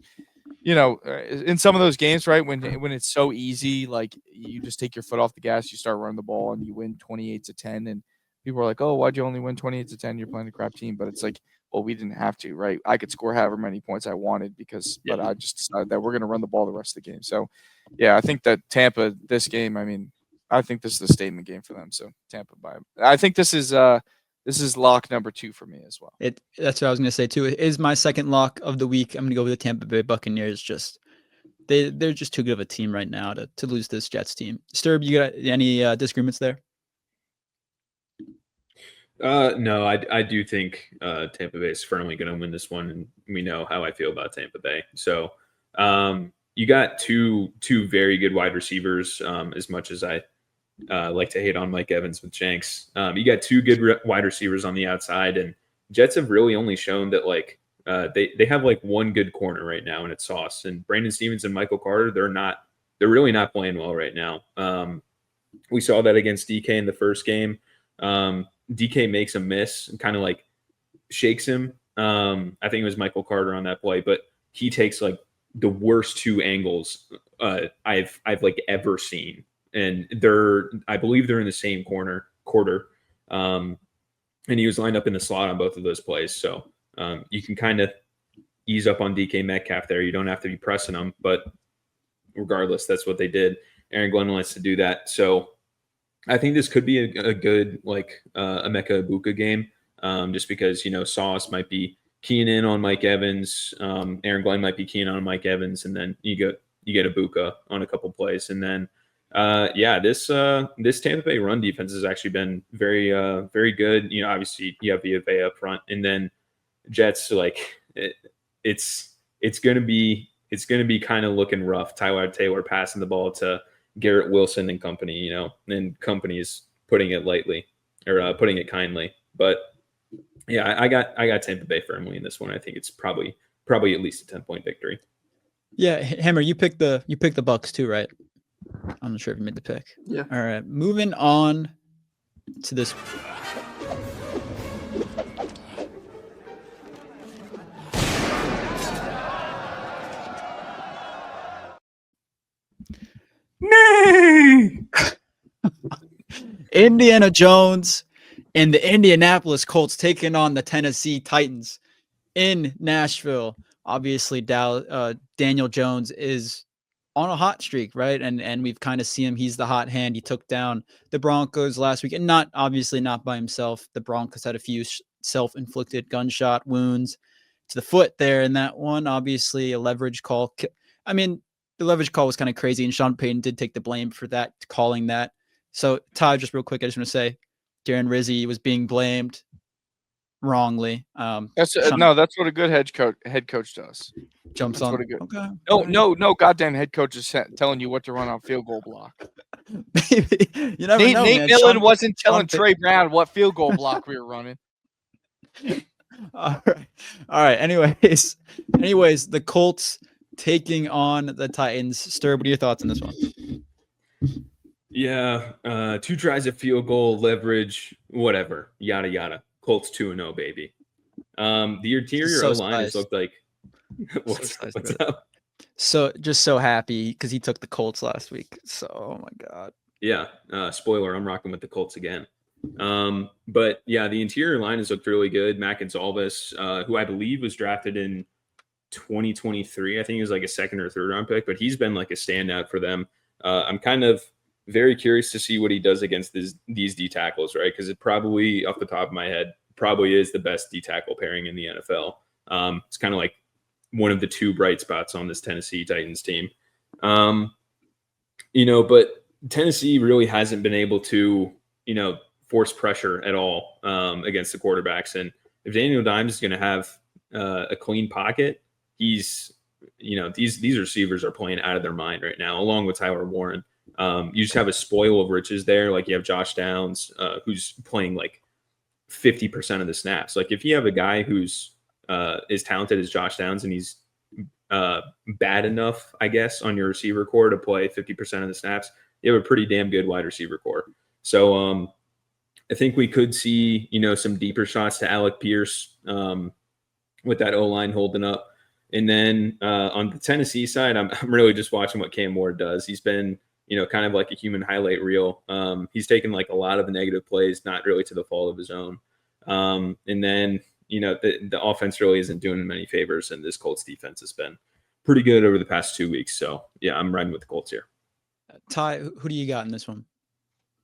S4: in some of those games, right, when it's so easy, like you just take your foot off the gas, you start running the ball and you win 28-10. And people are like, oh, why'd you only win 28-10? You're playing a crap team. But it's like, well, we didn't have to, right? I could score however many points I wanted but I just decided that we're going to run the ball the rest of the game. So, yeah, I think that Tampa, this game, I mean, I think this is a statement game for them. So Tampa I think this is lock number 2 for me as well.
S1: That's what I was going to say too. It is my second lock of the week. I'm going to go with the Tampa Bay Buccaneers. They're just too good of a team right now to lose this Jets team. Sterb, you got any disagreements there?
S3: No, I do think Tampa Bay is firmly going to win this one, and we know how I feel about Tampa Bay. So you got two very good wide receivers. As much as I like to hate on Mike Evans with Jenks, you got 2 good wide receivers on the outside, and Jets have really only shown that they have like one good corner right now, and it's Sauce. And Brandon Stevens and Michael Carter, they're really not playing well right now. We saw that against DK in the first game. DK makes a miss and kind of like shakes him. I think it was Michael Carter on that play, but he takes like the worst 2 angles I've like ever seen. And I believe they're in the same quarter. And he was lined up in the slot on both of those plays. So you can kind of ease up on DK Metcalf there. You don't have to be pressing him, but regardless, that's what they did. Aaron Glenn likes to do that. So I think this could be a good Emeka Egbuka game, just because Sauce might be keying in on Mike Evans, Aaron Glenn might be keying on Mike Evans, and then you get Egbuka on a couple plays, and then this Tampa Bay run defense has actually been very very good. Obviously you have Vita up front, and then Jets it's it's going to be kind of looking rough. Tyler Taylor passing the ball to Garrett Wilson and company, and company is putting it lightly or putting it kindly. But yeah, I got Tampa Bay firmly in this one. I think it's probably at least a 10-point victory.
S1: Yeah, Hammer, you picked the Bucs too, right? I'm not sure if you made the pick.
S2: Yeah.
S1: All right, moving on to this. Indiana Jones and the Indianapolis Colts taking on the Tennessee Titans in Nashville. Obviously, Daniel Jones is on a hot streak, right? And we've kind of seen him. He's the hot hand. He took down the Broncos last week, and not by himself. The Broncos had a few self-inflicted gunshot wounds to the foot there in that one. Obviously, a leverage call. I mean, the leverage call was kind of crazy, and Sean Payton did take the blame for that, calling that. So, Ty, just real quick, I just want to say, Darren Rizzi was being blamed wrongly.
S4: That's what a good head coach does.
S1: Jumps on.
S4: Okay. No, goddamn head coach is telling you what to run on field goal block.
S1: Maybe. You never know,
S4: Nate
S1: man.
S4: Millen wasn't telling Trey Brown what field goal block we were running.
S1: All right. Anyways, the Colts taking on the Titans. Sterb, what are your thoughts on this one?
S3: Yeah, 2 tries at field goal, leverage, whatever, yada yada. Colts 2-0, baby. The interior O-line has looked like what's up?
S1: So just so happy because he took the Colts last week. So, oh my god.
S3: Yeah. Spoiler: I'm rocking with the Colts again. But yeah, the interior line has looked really good. Matt Gonzalez, who I believe was drafted in 2023. I think he was like a 2nd or 3rd round pick, but he's been like a standout for them. I'm kind of very curious to see what he does against these D tackles, right? Because it probably, off the top of my head, probably is the best D tackle pairing in the NFL. It's kind of like one of the 2 bright spots on this Tennessee Titans team. But Tennessee really hasn't been able to, force pressure at all against the quarterbacks. And if Daniel Dimes is going to have a clean pocket, these receivers are playing out of their mind right now, along with Tyler Warren. You just have a spoil of riches there. Like you have Josh Downs, who's playing like 50% of the snaps. Like if you have a guy who's as talented as Josh Downs and he's bad enough, I guess, on your receiver core to play 50% of the snaps, you have a pretty damn good wide receiver core. So I think we could see, some deeper shots to Alec Pierce with that O-line holding up. And then on the Tennessee side, I'm really just watching what Cam Ward does. He's been, kind of like a human highlight reel. He's taken like a lot of the negative plays, not really to the fault of his own. And then, the offense really isn't doing him any favors, and this Colts defense has been pretty good over the past 2 weeks. So, yeah, I'm riding with the Colts here.
S1: Ty, who do you got in this one?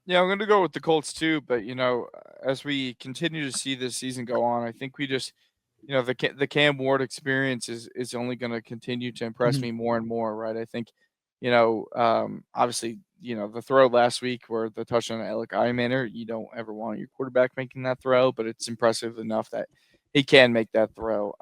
S4: Yeah, I'm going to go with the Colts too. But, as we continue to see this season go on, I think we just, the Cam Ward experience is only going to continue to impress me more and more, right? I think, obviously, the throw last week where the touchdown to Alec Eymanner, you don't ever want your quarterback making that throw, but it's impressive enough that he can make that throw.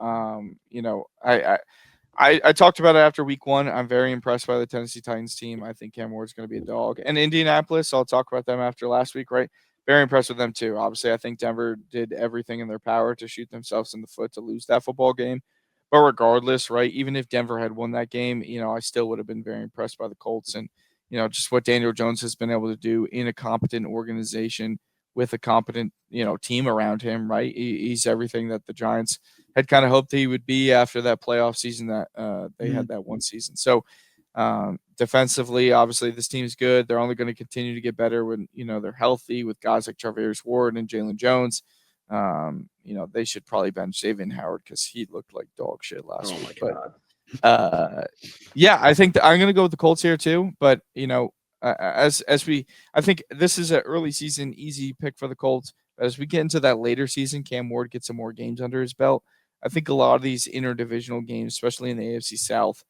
S4: I talked about it after week 1. I'm very impressed by the Tennessee Titans team. I think Cam Ward's going to be a dog. And Indianapolis, I'll talk about them after last week, right? Very impressed with them too. Obviously, I think Denver did everything in their power to shoot themselves in the foot to lose that football game. But regardless, right, even if Denver had won that game, I still would have been very impressed by the Colts and, just what Daniel Jones has been able to do in a competent organization with a competent, team around him, right? He's everything that the Giants had kind of hoped he would be after that playoff season that they had that one season. So defensively, obviously, this team's good. They're only going to continue to get better when, they're healthy with guys like Charvarius Ward and Jalen Jones. They should probably bench Xavier Howard because he looked like dog shit last week.
S3: My God.
S4: Yeah, I think I'm going to go with the Colts here too. But, I think this is an early season easy pick for the Colts. As we get into that later season, Cam Ward gets some more games under his belt. I think a lot of these interdivisional games, especially in the AFC South,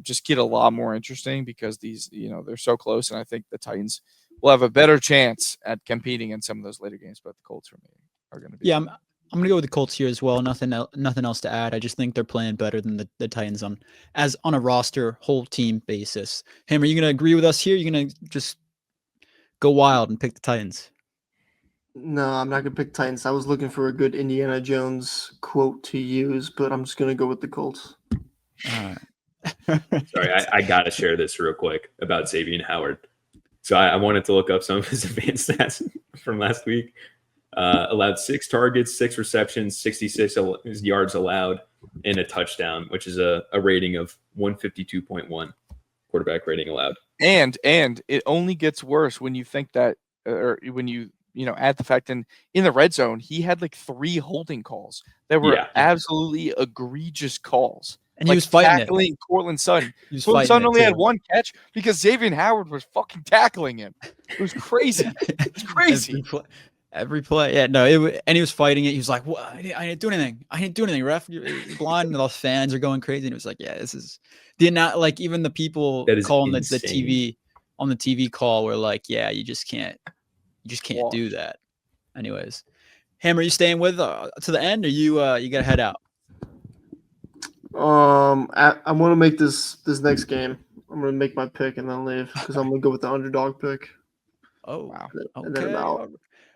S4: just get a lot more interesting because these, they're so close. And I think the Titans will have a better chance at competing in some of those later games. But the Colts for me are going to be.
S1: Yeah, I'm gonna go with the Colts here as well. Nothing else to add. I just think they're playing better than the Titans on a roster whole team basis. Ham, are you gonna agree with us here? You're gonna just go wild and pick the Titans?
S2: No, I'm not gonna pick Titans. I was looking for a good Indiana Jones quote to use, but I'm just gonna go with the Colts.
S1: All right.
S3: Sorry, I gotta share this real quick about Xavier Howard. So I wanted to look up some of his advanced stats from last week. Allowed 6 targets, 6 receptions, 66 yards allowed, and a touchdown, which is a rating of 152.1 quarterback rating allowed.
S4: And it only gets worse when you think that, or when you add the fact in the red zone, he had like 3 holding calls that were absolutely egregious calls.
S1: And he was fighting
S4: tackling
S1: it.
S4: Cortland Sutton. Cortland Sutton only had 1 catch because Xavier Howard was fucking tackling him. It was crazy. It's crazy.
S1: Every play. Yeah, no, and he was fighting it. He was like, "What? I didn't do anything. I didn't do anything, ref. You're blind." And the fans are going crazy. And it was like, yeah, this is not like even the people calling the TV on the TV call were like, yeah, you just can't do that. Anyways, Ham, are you staying with to the end, or you got to head out?
S2: I want to make this next game. I'm gonna make my pick and then leave because I'm gonna go with the underdog pick.
S1: Oh wow.
S2: And then I'm out.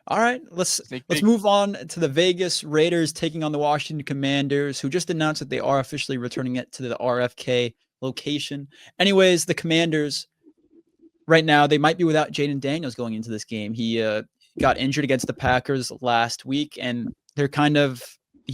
S1: All right, let's move on to the Vegas Raiders taking on the Washington Commanders, who just announced that they are officially returning it to the RFK location. Anyways, the Commanders right now, they might be without Jaden Daniels going into this game. He got injured against the Packers last week, and he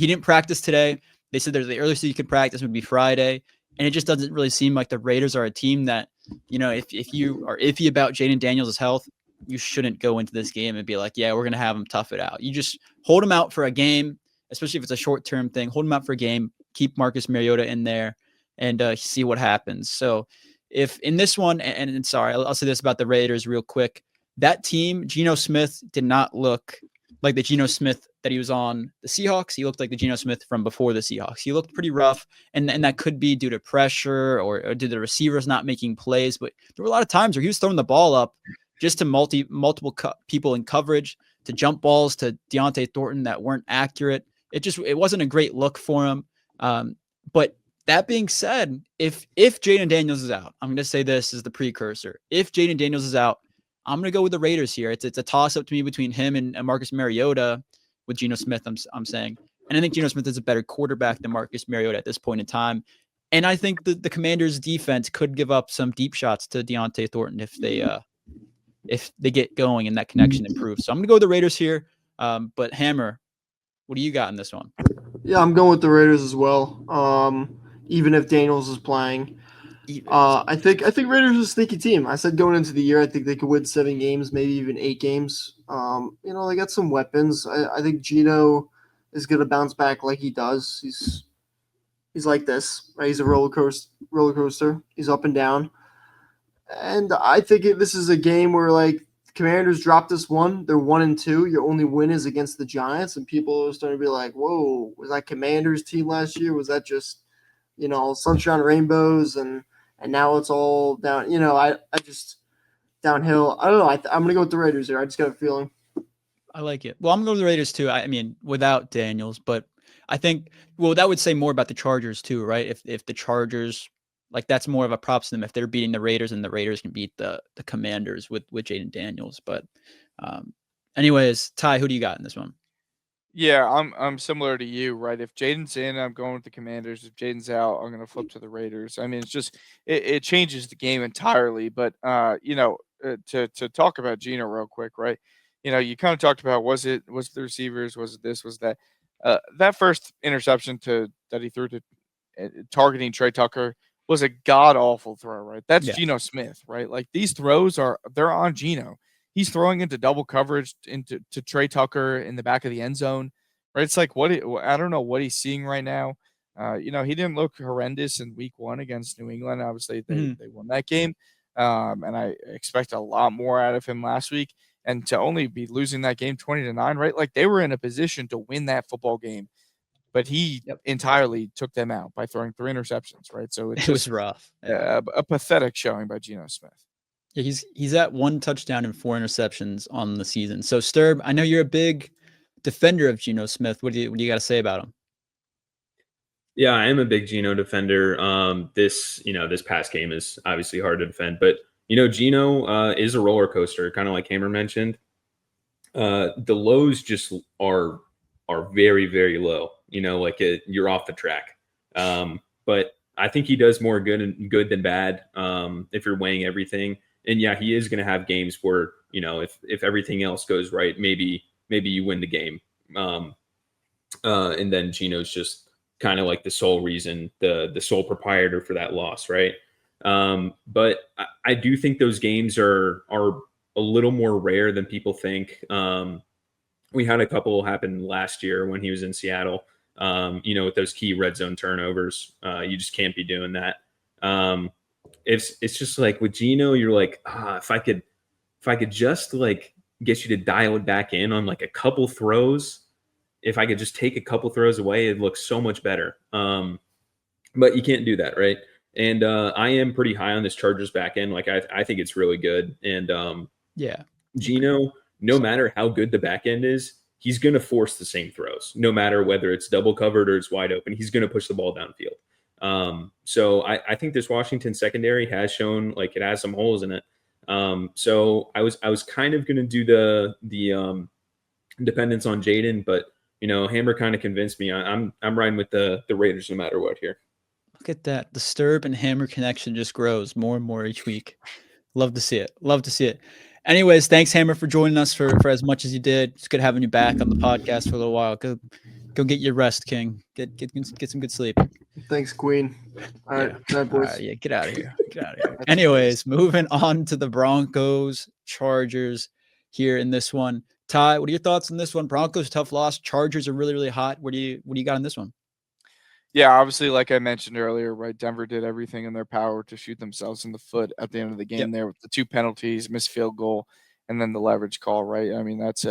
S1: didn't practice today. They said the earliest you could practice would be Friday, and it just doesn't really seem like the Raiders are a team that, if you are iffy about Jaden Daniels' health, you shouldn't go into this game and be like, yeah, we're going to have him tough it out. You just hold him out for a game, especially if it's a short-term thing. Hold him out for a game, keep Marcus Mariota in there, and see what happens. So if in this one, and sorry, I'll say this about the Raiders real quick, that team, Geno Smith did not look like the Geno Smith that he was on the Seahawks. He looked like the Geno Smith from before the Seahawks. He looked pretty rough, and that could be due to pressure or due to the receivers not making plays. But there were a lot of times where he was throwing the ball up just to multiple people in coverage, to jump balls to Deontay Thornton that weren't accurate. It wasn't a great look for him. But that being said, if Jaden Daniels is out, I'm going to say this as the precursor. If Jaden Daniels is out, I'm going to go with the Raiders here. It's a toss-up to me between him and Marcus Mariota with Geno Smith, I'm saying. And I think Geno Smith is a better quarterback than Marcus Mariota at this point in time. And I think the Commanders' defense could give up some deep shots to Deontay Thornton if they get going and that connection improves. So I'm going to go with the Raiders here. But Hammer, what do you got in this one?
S2: Yeah, I'm going with the Raiders as well. Even if Daniels is playing. I think Raiders is a sneaky team. I said going into the year, I think they could win 7 games, maybe even 8 games. They got some weapons. I think Geno is going to bounce back like he does. He's like this, right? He's a roller coaster. He's up and down. And I think this is a game where the Commanders dropped this one. They're 1-2. Your only win is against the Giants, and people are starting to be like, "Whoa, was that Commanders team last year? Was that just sunshine and rainbows?" And now it's all down. I just downhill. I don't know. I'm gonna go with the Raiders here. I just got a feeling.
S1: I like it. Well, I'm gonna go with the Raiders too. I mean, without Daniels, but I think that would say more about the Chargers too, right? If the Chargers. That's more of a props to them if they're beating the Raiders, and the Raiders can beat the Commanders with Jaden Daniels. But anyways, Ty, who do you got in this one?
S4: Yeah, I'm similar to you, right? If Jaden's in, I'm going with the Commanders. If Jaden's out, I'm going to flip to the Raiders. I mean, it's just it changes the game entirely. But to talk about Geno real quick, right? You kind of talked about was it the receivers, was it this, was that? That first interception that he threw to targeting Trey Tucker was a god-awful throw, right? That's Geno Smith, right? These throws they're on Geno. He's throwing into double coverage to Trey Tucker in the back of the end zone, right? It's I don't know what he's seeing right now. He didn't look horrendous in week 1 against New England. Obviously, they won that game. And I expect a lot more out of him last week. And to only be losing that game 20-9, right? They were in a position to win that football game. But he entirely took them out by throwing 3 interceptions, right? So it
S1: was rough.
S4: A pathetic showing by Geno Smith. Yeah,
S1: he's at 1 touchdown and 4 interceptions on the season. So Sterb, I know you're a big defender of Geno Smith. What do you got to say about him?
S3: Yeah, I am a big Geno defender. This past game is obviously hard to defend, but Geno is a roller coaster, kind of like Hammer mentioned. The lows just are very, very low. You're off the track. But I think he does more good than bad if you're weighing everything. And yeah, he is going to have games where if everything else goes right, maybe you win the game. And then Geno's just kind of like the sole reason, the sole proprietor for that loss, right? But I do think those games are a little more rare than people think. We had a couple happen last year when he was in Seattle. With those key red zone turnovers, you just can't be doing that. It's just like with Geno, you're like, if I could just like get you to dial it back in on like a couple throws. If I could just take a couple throws away, it looks so much better. But you can't do that, right? And I am pretty high on this Chargers back end. Like I think it's really good. And Geno, no matter how good the back end is, he's going to force the same throws, no matter whether it's double covered or it's wide open. He's going to push the ball downfield. So I think this Washington secondary has shown like it has some holes in it. So I was kind of going to do the dependence on Jaden, but Hammer kind of convinced me. I'm riding with the Raiders no matter what here.
S1: Look at that. The Sterb and Hammer connection just grows more and more each week. Love to see it. Anyways, thanks, Hammer, for joining us for as much as you did. It's good having you back on the podcast for a little while. Go get your rest, King. Get some good sleep.
S2: Thanks, Queen. All right, boys.
S1: Get out of here. Anyways, moving on to the Broncos, Chargers here in this one. Ty, what are your thoughts on this one? Broncos, tough loss. Chargers are really, really hot. What do you got on this one?
S4: Yeah, obviously, like I mentioned earlier, right, Denver did everything in their power to shoot themselves in the foot at the end of the game there with the 2 penalties, missed field goal, and then the leverage call, right? I mean, that's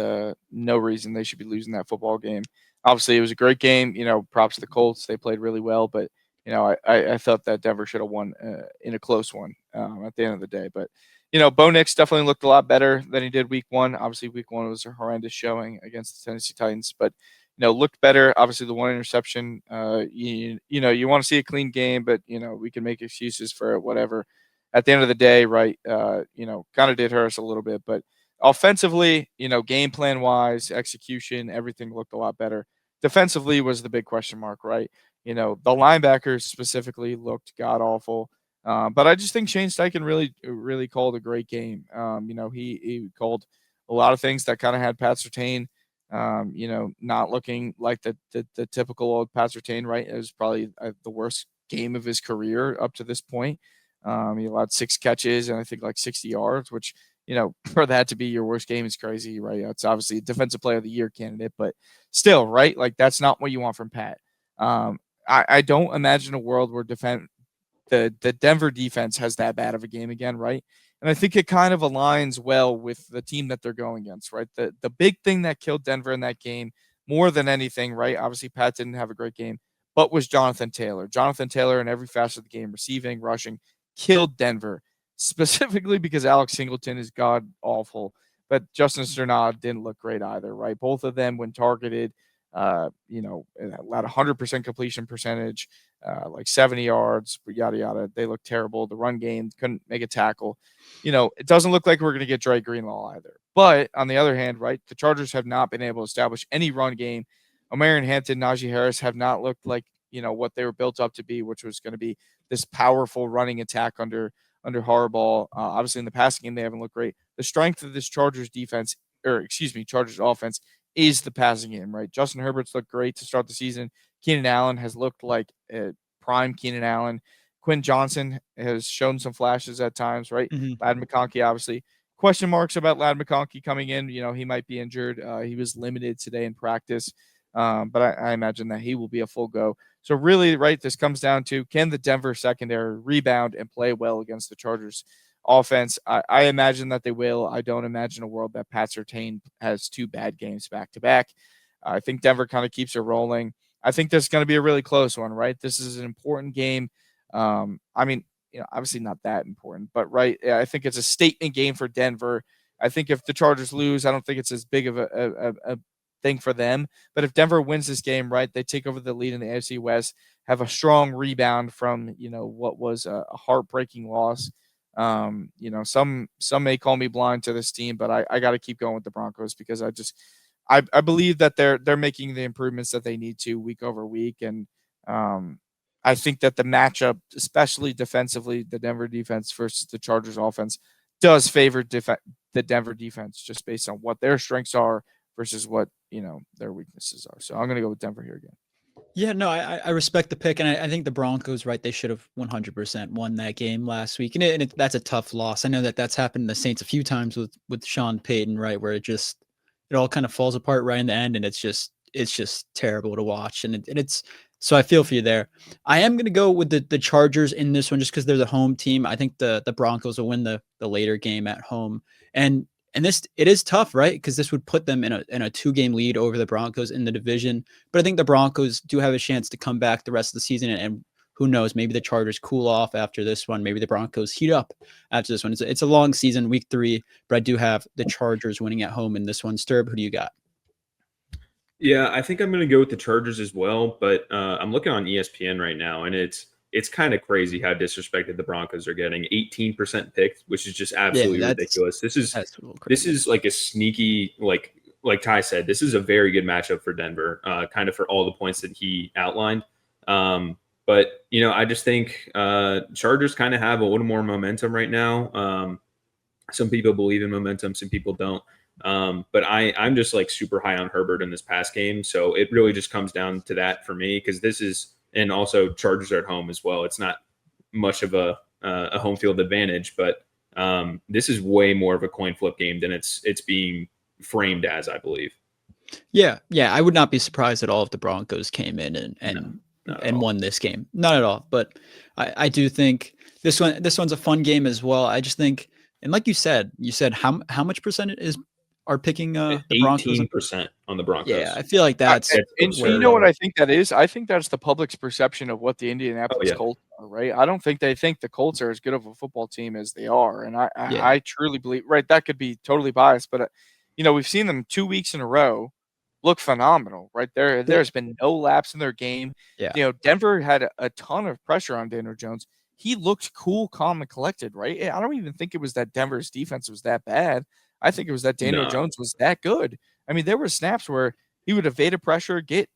S4: no reason they should be losing that football game. Obviously, it was a great game. Props to the Colts. They played really well, but, I thought that Denver should have won in a close one at the end of the day. But, Bo Nix definitely looked a lot better than he did week 1. Obviously, week 1 was a horrendous showing against the Tennessee Titans, but looked better. Obviously, the 1 interception. You want to see a clean game, but we can make excuses for it, whatever. At the end of the day, right? Kind of did hurt us a little bit, but offensively, game plan wise, execution, everything looked a lot better. Defensively was the big question mark, right? The linebackers specifically looked god awful. But I just think Shane Steichen really called a great game. He called a lot of things that kind of had Pat Surtain. Not looking like the typical old Pat Surtain, right? It was probably the worst game of his career up to this point. He allowed 6 catches and I think like 60 yards, which, for that to be your worst game is crazy, right? It's obviously a defensive player of the year candidate, but still, right? Like that's not what you want from Pat. I don't imagine a world where the Denver defense has that bad of a game again, right? And I think it kind of aligns well with the team that they're going against, right? The big thing that killed Denver in that game, more than anything, right? Obviously, Pat didn't have a great game, but was Jonathan Taylor. Jonathan Taylor in every facet of the game, receiving, rushing, killed Denver, specifically because Alex Singleton is god-awful, but Justin Sternad didn't look great either, right? Both of them, when targeted, allowed 100% completion percentage, like 70 yards, yada, yada. They look terrible. The run game couldn't make a tackle. It doesn't look like we're going to get Dre Greenlaw either. But on the other hand, right, the Chargers have not been able to establish any run game. O'Marion Hampton, Najee Harris have not looked like, what they were built up to be, which was going to be this powerful running attack under Harbaugh. Obviously, in the passing game, they haven't looked great. The strength of this Chargers offense is the passing game, right? Justin Herbert's looked great to start the season. Keenan Allen has looked like prime Keenan Allen. Quinn Johnson has shown some flashes at times, right?
S1: Mm-hmm.
S4: Ladd McConkey, obviously. Question marks about Ladd McConkey coming in. He might be injured. He was limited today in practice, but I imagine that he will be a full go. So really, right, this comes down to, can the Denver secondary rebound and play well against the Chargers offense? I imagine that they will. I don't imagine a world that Pat Surtain has 2 bad games back to back. I think Denver kind of keeps it rolling. I think this is going to be a really close one, right? This is an important game. Obviously not that important, but right, I think it's a statement game for Denver. I think if the Chargers lose, I don't think it's as big of thing for them. But if Denver wins this game, right, they take over the lead in the AFC West, have a strong rebound from, what was a heartbreaking loss. Some may call me blind to this team, but I got to keep going with the Broncos because I believe that they're making the improvements that they need to week over week. And I think that the matchup, especially defensively, the Denver defense versus the Chargers offense, does favor the Denver defense just based on what their strengths are versus what, their weaknesses are. So I'm going to go with Denver here again.
S1: Yeah, no, I respect the pick, and I think the Broncos, right, they should have 100% won that game last week, and that's a tough loss. I know that's happened to the Saints a few times with Sean Payton, right, where it all kind of falls apart right in the end, and it's just terrible to watch, and it's so I feel for you there. I am going to go with the Chargers in this one just because they're the home team. I think the Broncos will win the later game at home, and it is tough, right? Because this would put them in a 2-game lead over the Broncos in the division. But I think the Broncos do have a chance to come back the rest of the season. And who knows, maybe the Chargers cool off after this one. Maybe the Broncos heat up after this one. It's a long season, week 3, but I do have the Chargers winning at home in this one. Sterb, who do you got?
S3: Yeah, I think I'm going to go with the Chargers as well. But I'm looking on ESPN right now, and it's kind of crazy how disrespected the Broncos are getting. 18% picked, which is just absolutely ridiculous. This is like a sneaky, like Ty said, this is a very good matchup for Denver, kind of for all the points that he outlined. But I just think Chargers kind of have a little more momentum right now. Some people believe in momentum, some people don't. But I'm just like super high on Herbert in this past game. So it really just comes down to that for me, because this is, and also Chargers are at home as well. It's not much of a home field advantage, but this is way more of a coin flip game than it's being framed as, I believe.
S1: Yeah. I would not be surprised at all if the Broncos came in and won this game. Not at all. But I do think this one's a fun game as well. I just think, and like you said how much percentage are picking the Broncos?
S3: 18% on the Broncos.
S1: Yeah, I feel like that's
S4: you know what I think that is? I think that's the public's perception of what the Indianapolis Colts are, right? I don't think they think the Colts are as good of a football team as they are. And I truly believe, right, that could be totally biased, but we've seen them 2 weeks in a row look phenomenal, right? There's been no lapse in their game.
S1: Yeah.
S4: Denver had a ton of pressure on Daniel Jones. He looked cool, calm, and collected, right? I don't even think it was that Denver's defense was that bad. I think it was that Daniel Jones was that good. I mean, there were snaps where he would evade a pressure, get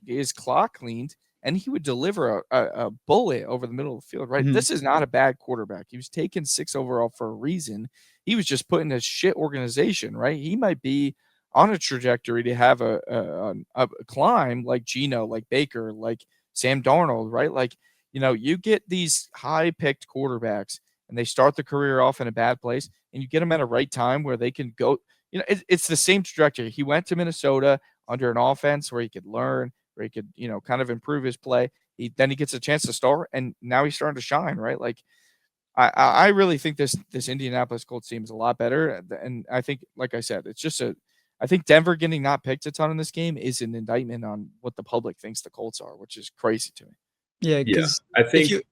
S4: his clock cleaned, and he would deliver a bullet over the middle of the field, right? Mm-hmm. This is not a bad quarterback. He was taken 6 overall for a reason. He was just put in a shit organization, right? He might be on a trajectory to have a climb like Geno, like Baker, like Sam Darnold, right? Like, you get these high-picked quarterbacks, and they start the career off in a bad place, and you get them at a right time where they can go. It's the same trajectory. He went to Minnesota under an offense where he could learn, where he could, kind of improve his play. Then he gets a chance to start, and now he's starting to shine, right? Like, I really think this Indianapolis Colts team is a lot better, and I think, like I said, it's just I think Denver getting not picked a ton in this game is an indictment on what the public thinks the Colts are, which is crazy to me.
S1: Yeah, because
S3: I think.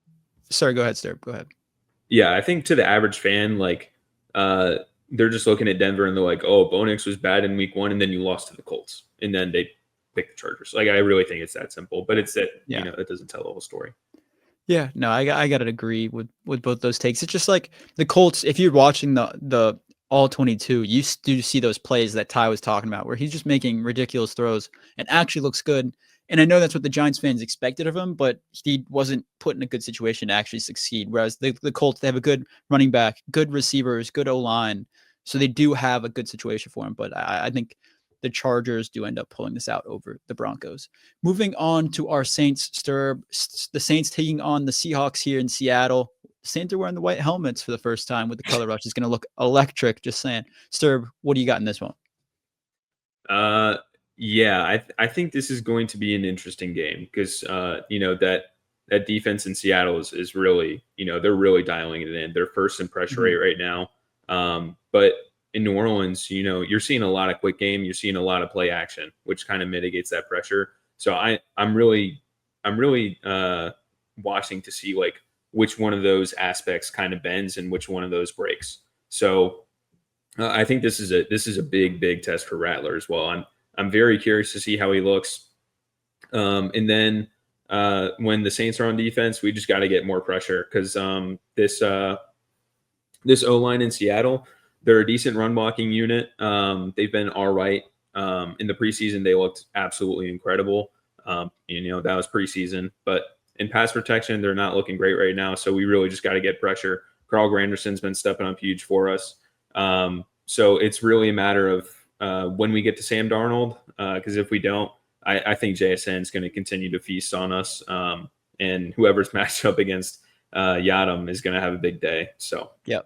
S1: Sorry, go ahead, Sterb. Go ahead.
S3: Yeah, I think to the average fan, like, they're just looking at Denver and they're like, "Oh, Bo Nix was bad in week 1, and then you lost to the Colts, and then they picked the Chargers." Like, I really think it's that simple, but it's that it doesn't tell the whole story.
S1: Yeah, no, I gotta agree with both those takes. It's just like the Colts. If you're watching the all 22, you do see those plays that Ty was talking about, where he's just making ridiculous throws and actually looks good. And I know that's what the Giants fans expected of him, but he wasn't put in a good situation to actually succeed. Whereas the Colts, they have a good running back, good receivers, good O-line. So they do have a good situation for him. But I think the Chargers do end up pulling this out over the Broncos. Moving on to our Saints, Sterb. The Saints taking on the Seahawks here in Seattle. Saints are wearing the white helmets for the first time with the color rush. It's going to look electric, just saying. Sterb, what do you got in this one?
S3: Yeah, I think this is going to be an interesting game because, that defense in Seattle is really, they're really dialing it in. They're first in pressure rate right now. But in New Orleans, you're seeing a lot of quick game. You're seeing a lot of play action, which kind of mitigates that pressure. So I'm really watching to see like which one of those aspects kind of bends and which one of those breaks. So I think this is a big test for Rattler as well. I'm very curious to see how he looks. And then when the Saints are on defense, we just got to get more pressure because this O-line in Seattle, they're a decent run blocking unit. They've been all right. In the preseason, they looked absolutely incredible. That was preseason, but in pass protection, they're not looking great right now. So we really just got to get pressure. Carl Granderson's been stepping up huge for us. So it's really a matter of when we get to Sam Darnold, because if we don't, I think JSN is going to continue to feast on us. And whoever's matched up against Yadam is going to have a big day. So yeah.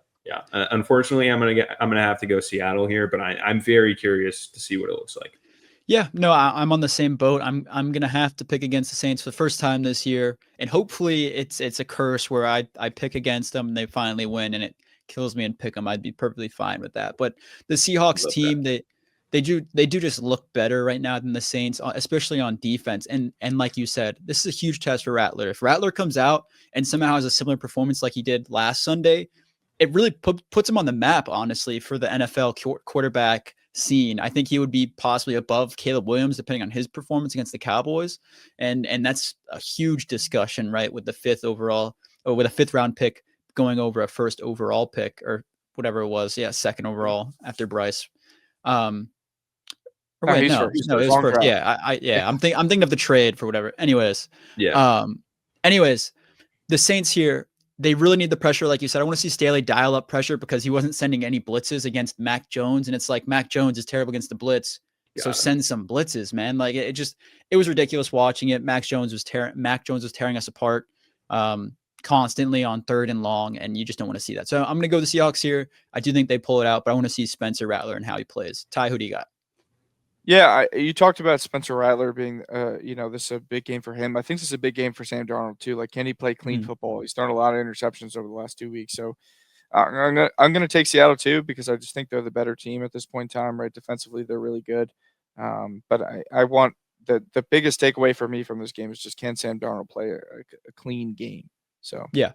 S3: Unfortunately, I'm gonna have to go Seattle here, but I'm very curious to see what it looks like.
S1: Yeah, no, I'm on the same boat. I'm gonna have to pick against the Saints for the first time this year, and hopefully it's a curse where I pick against them and they finally win, and it kills me and pick them. I'd be perfectly fine with that. But the Seahawks team, they do just look better right now than the Saints, especially on defense. And like you said, this is a huge test for Rattler. If Rattler comes out and somehow has a similar performance like he did last Sunday, it really puts him on the map, honestly, for the NFL quarterback scene. I think he would be possibly above Caleb Williams, depending on his performance against the Cowboys. And that's a huge discussion, right? With the fifth round pick going over a first overall pick or whatever it was. Yeah. Second overall after Bryce. It was first. Yeah. I'm thinking of the trade for whatever. Anyways. The Saints here, they really need the pressure. Like you said, I want to see Staley dial up pressure because he wasn't sending any blitzes against Mac Jones. And it's like Mac Jones is terrible against the blitz. So send some blitzes, man. Like it was ridiculous watching it. Mac Jones was tearing us apart constantly on third and long. And you just don't want to see that. So I'm going to go the Seahawks here. I do think they pull it out, but I want to see Spencer Rattler and how he plays. Ty, who do you got?
S4: Yeah, you talked about Spencer Rattler being, this is a big game for him. I think this is a big game for Sam Darnold too. Like, can he play clean football? He's thrown a lot of interceptions over the last 2 weeks. So I'm gonna take Seattle too because I just think they're the better team at this point in time. Right, defensively they're really good. But I want the biggest takeaway for me from this game is just can Sam Darnold play a clean game? So
S1: yeah,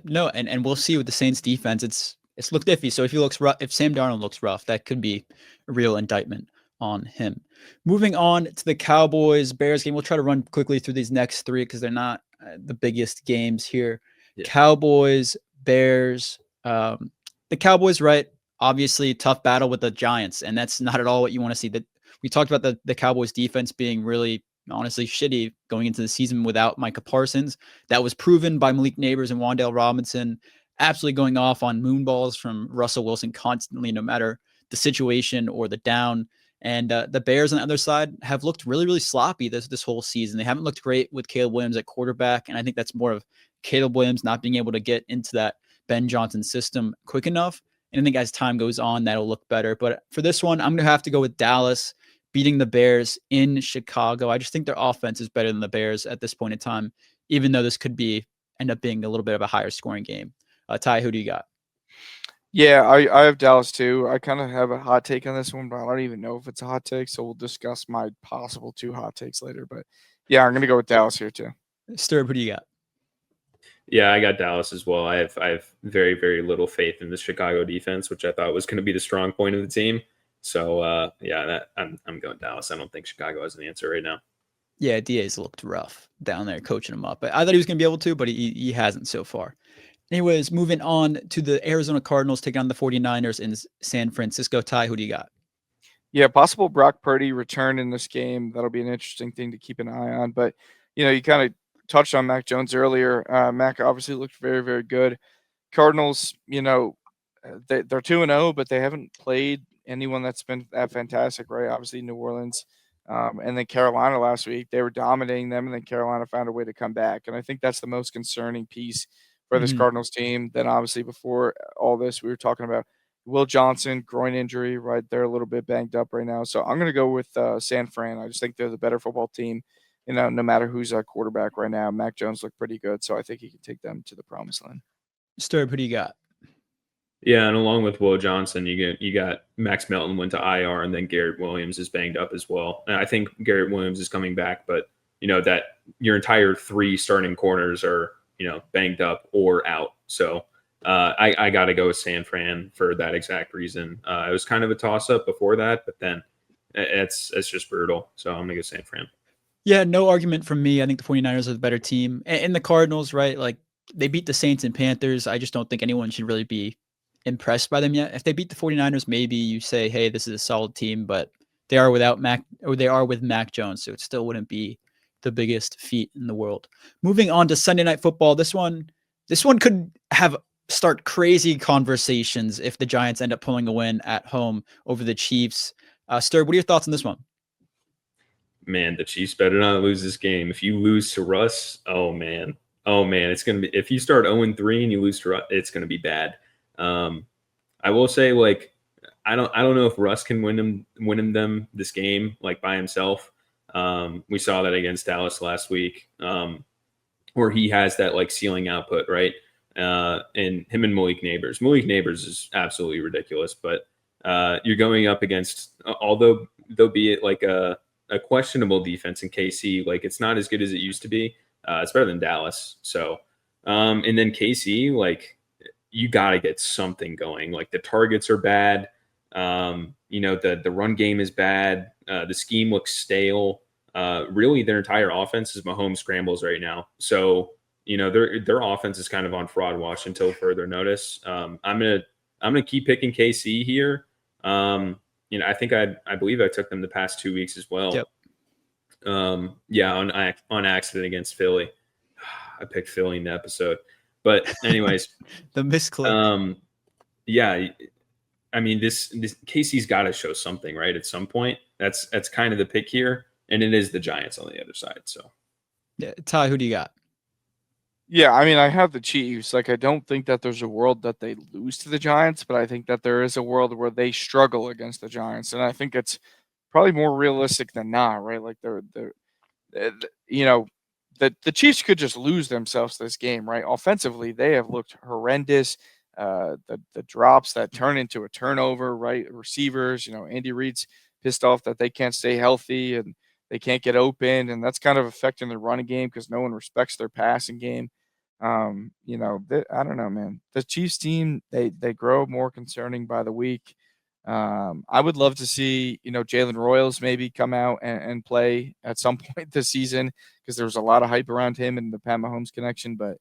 S1: no, and we'll see with the Saints defense. It's looked iffy. So if Sam Darnold looks rough, that could be a real indictment on him. Moving on to the Cowboys Bears game. We'll try to run quickly through these next three because they're not the biggest games here. Yeah. Cowboys, Bears. The Cowboys, right? Obviously, tough battle with the Giants, and that's not at all what you want to see. That we talked about the Cowboys defense being really, honestly, shitty going into the season without Micah Parsons. That was proven by Malik Neighbors and Wan'Dale Robinson, absolutely going off on moonballs from Russell Wilson constantly, no matter the situation or the down. And the Bears on the other side have looked really, really sloppy this whole season. They haven't looked great with Caleb Williams at quarterback. And I think that's more of Caleb Williams not being able to get into that Ben Johnson system quick enough. And I think as time goes on, that'll look better. But for this one, I'm going to have to go with Dallas beating the Bears in Chicago. I just think their offense is better than the Bears at this point in time, even though this could end up being a little bit of a higher scoring game. Ty, who do you got?
S4: Yeah, I have Dallas too. I kind of have a hot take on this one, but I don't even know if it's a hot take. So we'll discuss my possible 2 hot takes later. But yeah, I'm going to go with Dallas here too.
S1: Sterb, who do you got?
S3: Yeah, I got Dallas as well. I have very, very little faith in the Chicago defense, which I thought was going to be the strong point of the team. So I'm going Dallas. I don't think Chicago has an answer right now.
S1: Yeah, DA's looked rough down there coaching him up. I thought he was going to be able to, but he hasn't so far. Anyways, moving on to the Arizona Cardinals taking on the 49ers in San Francisco. Ty, who do you got?
S4: Yeah, possible Brock Purdy return in this game. That'll be an interesting thing to keep an eye on. But, you kind of touched on Mac Jones earlier. Mac obviously looked very, very good. Cardinals, they're 2-0, but they haven't played anyone that's been that fantastic, right? Obviously, New Orleans. And then Carolina last week, they were dominating them, and then Carolina found a way to come back. And I think that's the most concerning piece for this Cardinals team. Then obviously before all this, we were talking about Will Johnson, groin injury, right? They're a little bit banged up right now. So I'm going to go with San Fran. I just think they're the better football team, no matter who's a quarterback right now. Mac Jones looked pretty good, so I think he can take them to the promised land.
S1: Sterb, who do you got?
S3: Yeah, and along with Will Johnson, you got Max Melton went to IR, and then Garrett Williams is banged up as well. And I think Garrett Williams is coming back, but that your entire 3 starting corners are banged up or out. So I got to go with San Fran for that exact reason. It was kind of a toss-up before that, but then it's just brutal. So I'm gonna go San Fran.
S1: Yeah, no argument from me. I think the 49ers are the better team. And the Cardinals, right? Like they beat the Saints and Panthers. I just don't think anyone should really be impressed by them yet. If they beat the 49ers, maybe you say, hey, this is a solid team, but they are without Mac, or they are with Mac Jones, so it still wouldn't be the biggest feat in the world. Moving on to Sunday Night Football. This one could start crazy conversations if the Giants end up pulling a win at home over the Chiefs. Sterb, what are your thoughts on this one?
S3: Man, the Chiefs better not lose this game. If you lose to Russ, oh man, it's gonna be. If you start 0-3 and you lose to Russ, it's gonna be bad. I will say, like, I don't know if Russ can win them this game like by himself. We saw that against Dallas last week, where he has that like ceiling output, right? And him and Malik Neighbors. Malik Neighbors is absolutely ridiculous, but you're going up against, although there'll be like a questionable defense in KC. Like it's not as good as it used to be. It's better than Dallas. So, and then KC, like you got to get something going. Like the targets are bad. The run game is bad. The scheme looks stale. Really their entire offense is Mahomes scrambles right now. So, their offense is kind of on fraud watch until further notice. I'm gonna keep picking KC here. I believe I took them the past 2 weeks as well.
S1: Yep.
S3: On accident against Philly. I picked Philly in the episode. But anyways,
S1: the misclick.
S3: This KC's got to show something, right? At some point. That's kind of the pick here, and it is the Giants on the other side. So,
S1: yeah, Ty, who do you got?
S4: Yeah, I mean, I have the Chiefs. Like, I don't think that there's a world that they lose to the Giants, but I think that there is a world where they struggle against the Giants, and I think it's probably more realistic than not, right? Like, the Chiefs could just lose themselves this game, right? Offensively, they have looked horrendous. The drops that turn into a turnover, right? Receivers, Andy Reid's pissed off that they can't stay healthy and they can't get open, and that's kind of affecting their running game because no one respects their passing game. I don't know, man. The Chiefs team, they grow more concerning by the week. I would love to see, Jalen Royals maybe come out and play at some point this season because there was a lot of hype around him and the Pat Mahomes connection. But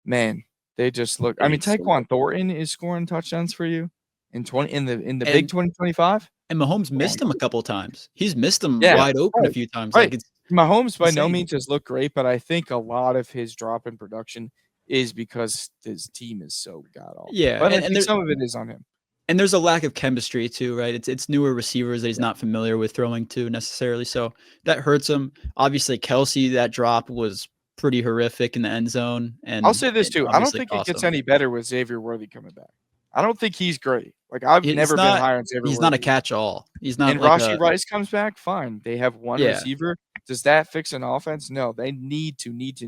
S4: man, they just look. I mean, Tyquan Thornton is scoring touchdowns for you in the Big 2025.
S1: And Mahomes missed him a couple of times. He's missed him wide open a few times.
S4: Right.
S1: Like
S4: Mahomes by no means has looked great, but I think a lot of his drop in production is because his team is so god awful.
S1: Yeah,
S4: but I think some of it is on him.
S1: And there's a lack of chemistry too, right? It's newer receivers that he's not familiar with throwing to necessarily, so that hurts him. Obviously, Kelsey, that drop was pretty horrific in the end zone. And
S4: I'll say this too: I don't think it gets any better with Xavier Worthy coming back. I don't think he's great. Like I've never been high on Xavier Worthy.
S1: He's not a catch-all. He's not.
S4: And Rashee Rice comes back, fine. They have one receiver. Does that fix an offense? No, they need to make a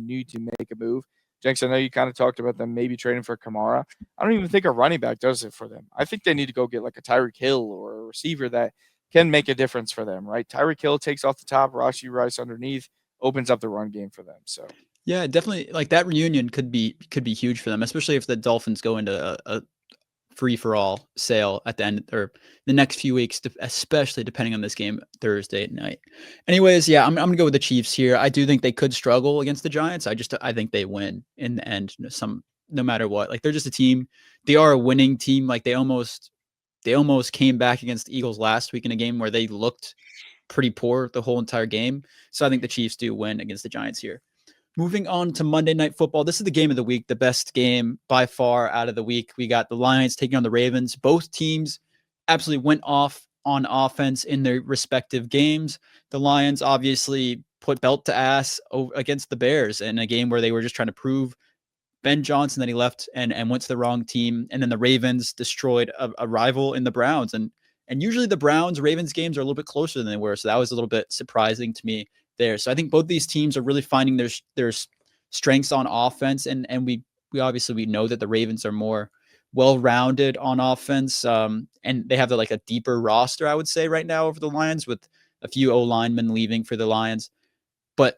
S4: move. Jenks, I know you kind of talked about them maybe trading for Kamara. I don't even think a running back does it for them. I think they need to go get like a Tyreek Hill or a receiver that can make a difference for them, right? Tyreek Hill takes off the top, Rashee Rice underneath, opens up the run game for them. So
S1: yeah, definitely. Like that reunion could be huge for them, especially if the Dolphins go into a free-for-all sale at the end or the next few weeks, especially depending on this game Thursday night. Anyways, yeah, I'm gonna go with the Chiefs here. I do think they could struggle against the Giants. I think they win in the end. No matter what, like they're just a team. They are a winning team. Like they almost came back against the Eagles last week in a game where they looked pretty poor the whole entire game. So I think the Chiefs do win against the Giants here. Moving on to Monday Night Football. This is the game of the week, the best game by far out of the week. We got the Lions taking on the Ravens. Both teams absolutely went off on offense in their respective games. The Lions obviously put belt to ass against the Bears in a game where they were just trying to prove Ben Johnson that he left and went to the wrong team. And then the Ravens destroyed a rival in the Browns. And usually the Browns-Ravens games are a little bit closer than they were. So that was a little bit surprising to me there. So I think both these teams are really finding their strengths on offense. And we obviously know that the Ravens are more well-rounded on offense. And they have a deeper roster, I would say, right now over the Lions, with a few O-linemen leaving for the Lions. But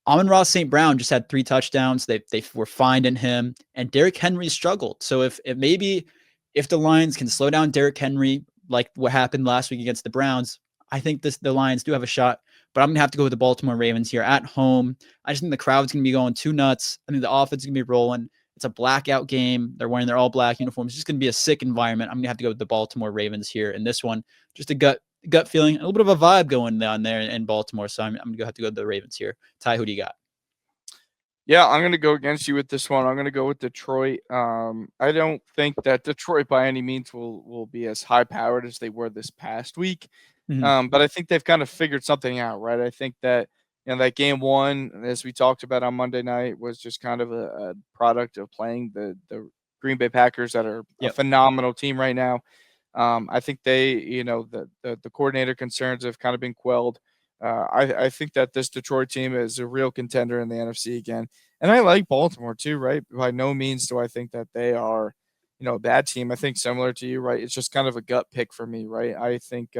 S1: Amon-Ra St. Brown just had 3 touchdowns. They were finding him, and Derrick Henry struggled. So if the Lions can slow down Derrick Henry, like what happened last week against the Browns, I think the Lions do have a shot, but I'm going to have to go with the Baltimore Ravens here at home. I just think the crowd's going to be going too nuts. I think the offense is going to be rolling. It's a blackout game. They're wearing their all black uniforms. It's just going to be a sick environment. I'm going to have to go with the Baltimore Ravens here in this one. Just a gut feeling, a little bit of a vibe going on there in Baltimore. So I'm going to have to go with the Ravens here. Ty, who do you got?
S4: Yeah, I'm going to go against you with this one. I'm going to go with Detroit. I don't think that Detroit by any means will be as high powered as they were this past week. But I think they've kind of figured something out, right? I think that that game one, as we talked about on Monday night, was just kind of a product of playing the Green Bay Packers that are a phenomenal team right now. I think they, the coordinator concerns have kind of been quelled. I think that this Detroit team is a real contender in the NFC again. And I like Baltimore too, right? By no means do I think that they are, a bad team. I think similar to you, right? It's just kind of a gut pick for me, right? I think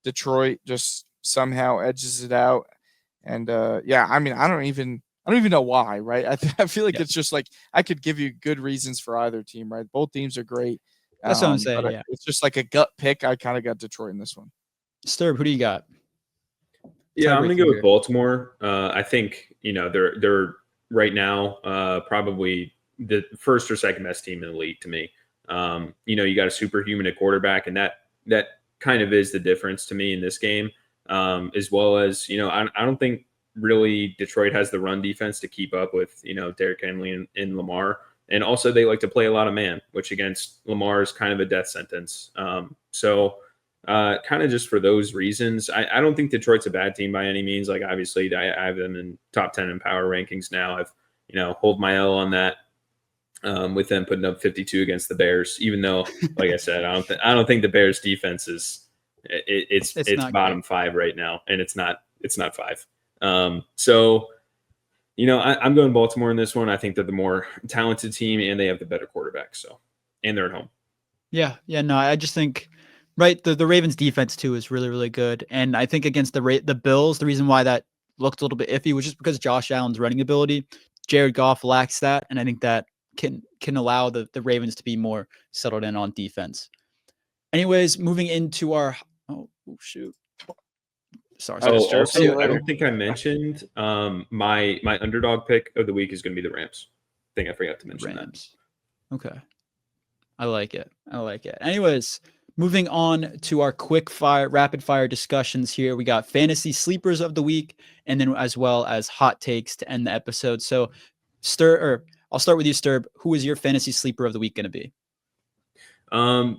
S4: Detroit just somehow edges it out. And I mean, I don't even know why, right? I feel like it's just like I could give you good reasons for either team, right? Both teams are great.
S1: That's what I'm saying.
S4: But it's just like a gut pick. I kind of got Detroit in this one.
S1: Sterb, who do you got?
S3: Yeah, I'm gonna go with Baltimore. I think they're right now probably the first or second best team in the league to me. You got a superhuman at quarterback, and that kind of is the difference to me in this game. As well as I don't think really Detroit has the run defense to keep up with Derrick Henry and Lamar, and also they like to play a lot of man, which against Lamar is kind of a death sentence. Kind of just for those reasons, I don't think Detroit's a bad team by any means. Like obviously, I have them in top 10 in power rankings now. I've hold my L on that with them putting up 52 against the Bears. Even though, like I said, I don't think the Bears defense is it's bottom 5 right now, and it's not 5. I'm going Baltimore in this one. I think they're the more talented team, and they have the better quarterback. And they're at home.
S1: Yeah. No, I just think. Right, the Ravens defense too is really, really good, and I think against the Bills, the reason why that looked a little bit iffy was just because Josh Allen's running ability. Jared Goff lacks that, and I think that can allow the Ravens to be more settled in on defense. Anyways, moving into our sorry.
S3: Also, I don't think I mentioned my underdog pick of the week is going to be the Rams. I think I forgot to mention that.
S1: Okay, I like it. Anyways. Moving on to our rapid fire discussions here. We got fantasy sleepers of the week, and then as well as hot takes to end the episode. So I'll start with you, Sterb. Who is your fantasy sleeper of the week going to be?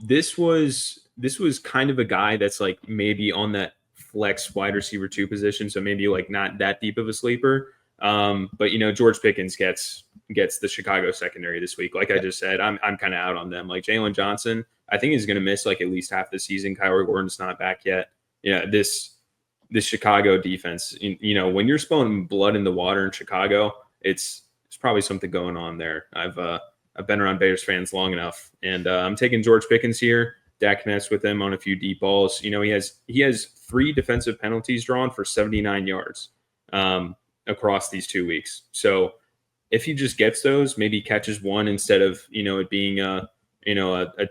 S3: This was kind of a guy that's like maybe on that flex wide receiver 2 position. So maybe like not that deep of a sleeper. But George Pickens gets the Chicago secondary this week. Like I just said, I'm kind of out on them. Like Jalen Johnson, I think he's going to miss like at least half the season. Kyler Gordon's not back yet. This Chicago defense, when you're spilling blood in the water in Chicago, it's probably something going on there. I've been around Bears fans long enough, and I'm taking George Pickens here. Dak connects with him on a few deep balls. He has 3 defensive penalties drawn for 79 yards across these 2 weeks. So if he just gets those, maybe catches one instead of it being a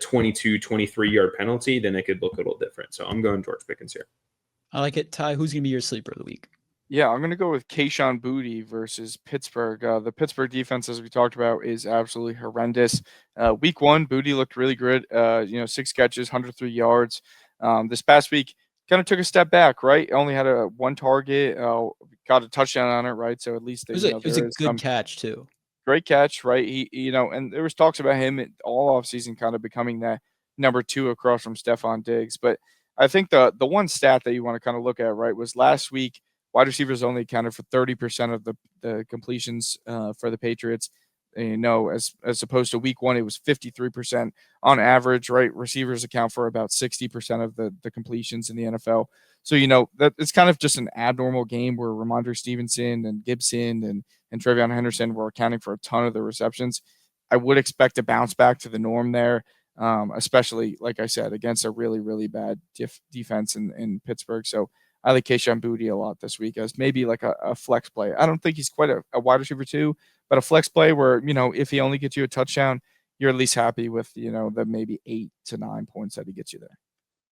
S3: 22, 23-yard penalty, then it could look a little different. So I'm going George Pickens here.
S1: I like it. Ty, who's going to be your sleeper of the week?
S4: Yeah, I'm going to go with Kayshon Boutte versus Pittsburgh. The Pittsburgh defense, as we talked about, is absolutely horrendous. Week 1, Boutte looked really good. 6 catches, 103 yards. This past week, kind of took a step back, right? Only had one target, got a touchdown on it, right? So at least
S1: it was a good catch too.
S4: Great catch, right? He, and there was talks about him all offseason kind of becoming that number 2 across from Stephon Diggs. But I think the one stat that you want to kind of look at, right, was last week, wide receivers only accounted for 30% of the completions for the Patriots. As opposed to week 1, it was 53% on average, right? Receivers account for about 60% of the completions in the NFL. So, that it's kind of just an abnormal game where Ramondre Stevenson and Gibson and Trevion Henderson were accounting for a ton of the receptions. I would expect a bounce back to the norm there, especially, like I said, against a really, really bad defense in Pittsburgh. So I like Kayshon Boutte a lot this week as maybe like a flex play. I don't think he's quite a wide receiver 2, but a flex play where, if he only gets you a touchdown, you're at least happy with, the maybe 8 to 9 points that he gets you there.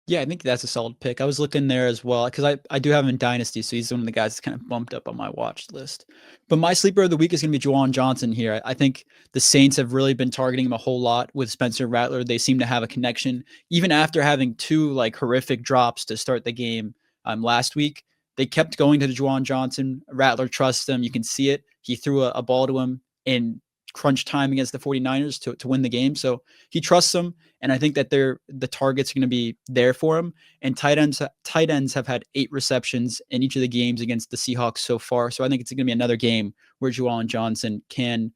S1: Yeah, I think that's a solid pick. I was looking there as well because I do have him in Dynasty, so he's one of the guys that's kind of bumped up on my watch list. But my sleeper of the week is going to be Juwan Johnson here. I think the Saints have really been targeting him a whole lot with Spencer Rattler. They seem to have a connection. Even after having two like horrific drops to start the game last week, they kept going to the Juwan Johnson. Rattler trusts him. You can see it. He threw a ball to him in crunch time against the 49ers to win the game. So he trusts them. And I think that the targets are going to be there for him. And tight ends have had 8 receptions in each of the games against the Seahawks so far. So I think it's going to be another game where Juwan Johnson can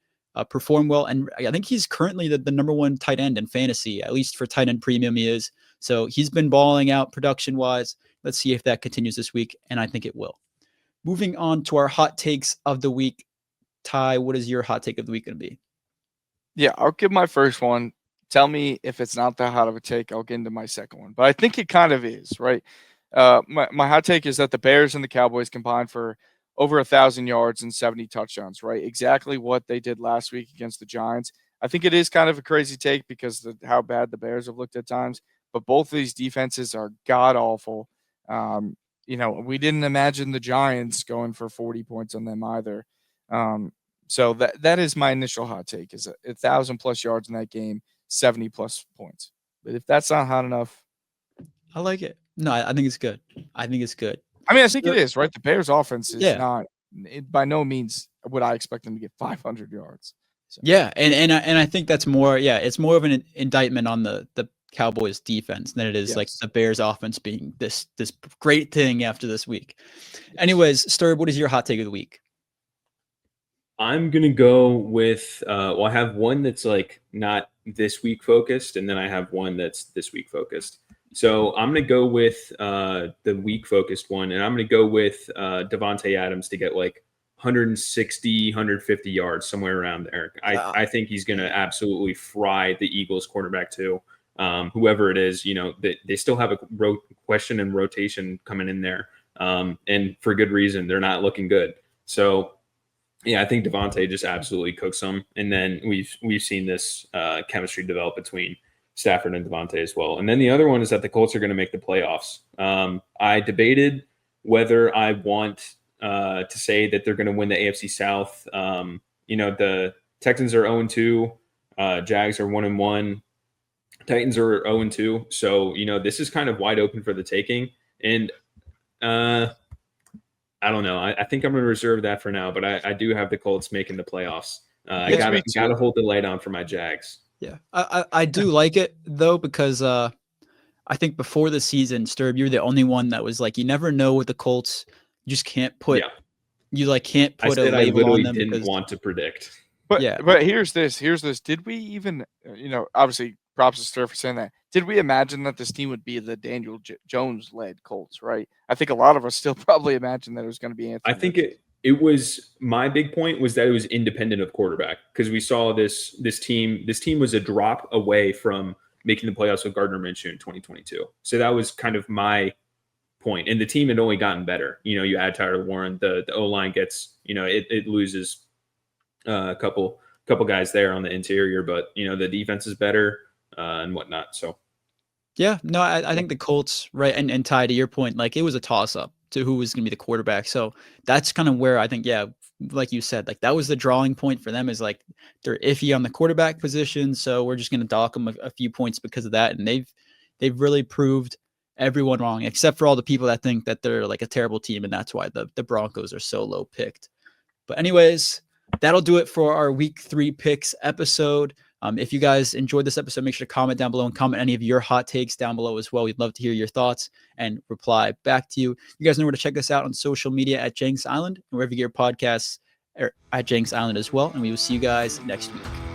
S1: perform well. And I think he's currently the number 1 tight end in fantasy, at least for tight end premium he is. So he's been balling out production wise. Let's see if that continues this week. And I think it will. Moving on to our hot takes of the week. Ty, what is your hot take of the week going to be?
S4: Yeah, I'll give my first one. Tell me if it's not that hot of a take. I'll get into my second one. But I think it kind of is, right? My hot take is that the Bears and the Cowboys combined for over 1,000 yards and 70 touchdowns, right? Exactly what they did last week against the Giants. I think it is kind of a crazy take because of how bad the Bears have looked at times. But both of these defenses are god-awful. We didn't imagine the Giants going for 40 points on them either. So that is my initial hot take is 1,000+ yards in that game, 70+ points. But if that's not hot enough,
S1: I like it. No, I think it's good. I think it's good.
S4: I mean, I think it is, right? The Bears offense is not by no means would I expect them to get 500 yards. So.
S1: Yeah, and I think that's more. Yeah, it's more of an indictment on the Cowboys defense than it is like the Bears offense being this great thing after this week. Anyways, Sterb, what is your hot take of the week?
S3: I'm going to go with, I have one that's like not this week focused, and then I have one that's this week focused. So I'm going to go with the week focused one, and I'm going to go with Davante Adams to get like 160, 150 yards, somewhere around there. I think he's going to absolutely fry the Eagles quarterback too. Whoever it is, they still have a question and rotation coming in there. And for good reason, they're not looking good. So yeah, I think Davante just absolutely cooks them. And then we've seen this chemistry develop between Stafford and Davante as well. And then the other one is that the Colts are going to make the playoffs. I debated whether I want to say that they're going to win the AFC South. The Texans are 0-2, Jags are 1-1, Titans are 0-2. So, this is kind of wide open for the taking. And I don't know. I think I'm going to reserve that for now, but I do have the Colts making the playoffs. I got to hold the light on for my Jags.
S1: Yeah, I do like it though because I think before the season, Sterb, you're the only one that was like, you never know with the Colts. You just can't put. Yeah. You can't put a label on them.
S3: I didn't want to predict.
S4: But but here's this. Did we even obviously props to Sterb for saying that. Did we imagine that this team would be the Daniel Jones-led Colts, right? I think a lot of us still probably imagined that it was going to be Anthony.
S3: I think it was my big point was that it was independent of quarterback because we saw this team. This team was a drop away from making the playoffs with Gardner Minshew in 2022. So that was kind of my point. And the team had only gotten better. You add Tyler Warren, the O-line gets, it loses a couple guys there on the interior, but the defense is better. And whatnot. So,
S1: yeah, no, I think the Colts, right, and Ty, to your point, like it was a toss-up to who was going to be the quarterback. So that's kind of where I think, yeah, like you said, like that was the drawing point for them is like they're iffy on the quarterback position. So we're just going to dock them a few points because of that, and they've really proved everyone wrong, except for all the people that think that they're like a terrible team, and that's why the Broncos are so low picked. But anyways, that'll do it for our Week 3 picks episode. If you guys enjoyed this episode, make sure to comment down below and comment any of your hot takes down below as well. We'd love to hear your thoughts and reply back to you. You guys know where to check us out on social media at Jenks Island and wherever you get your podcasts at Jenks Island as well. And we will see you guys next week.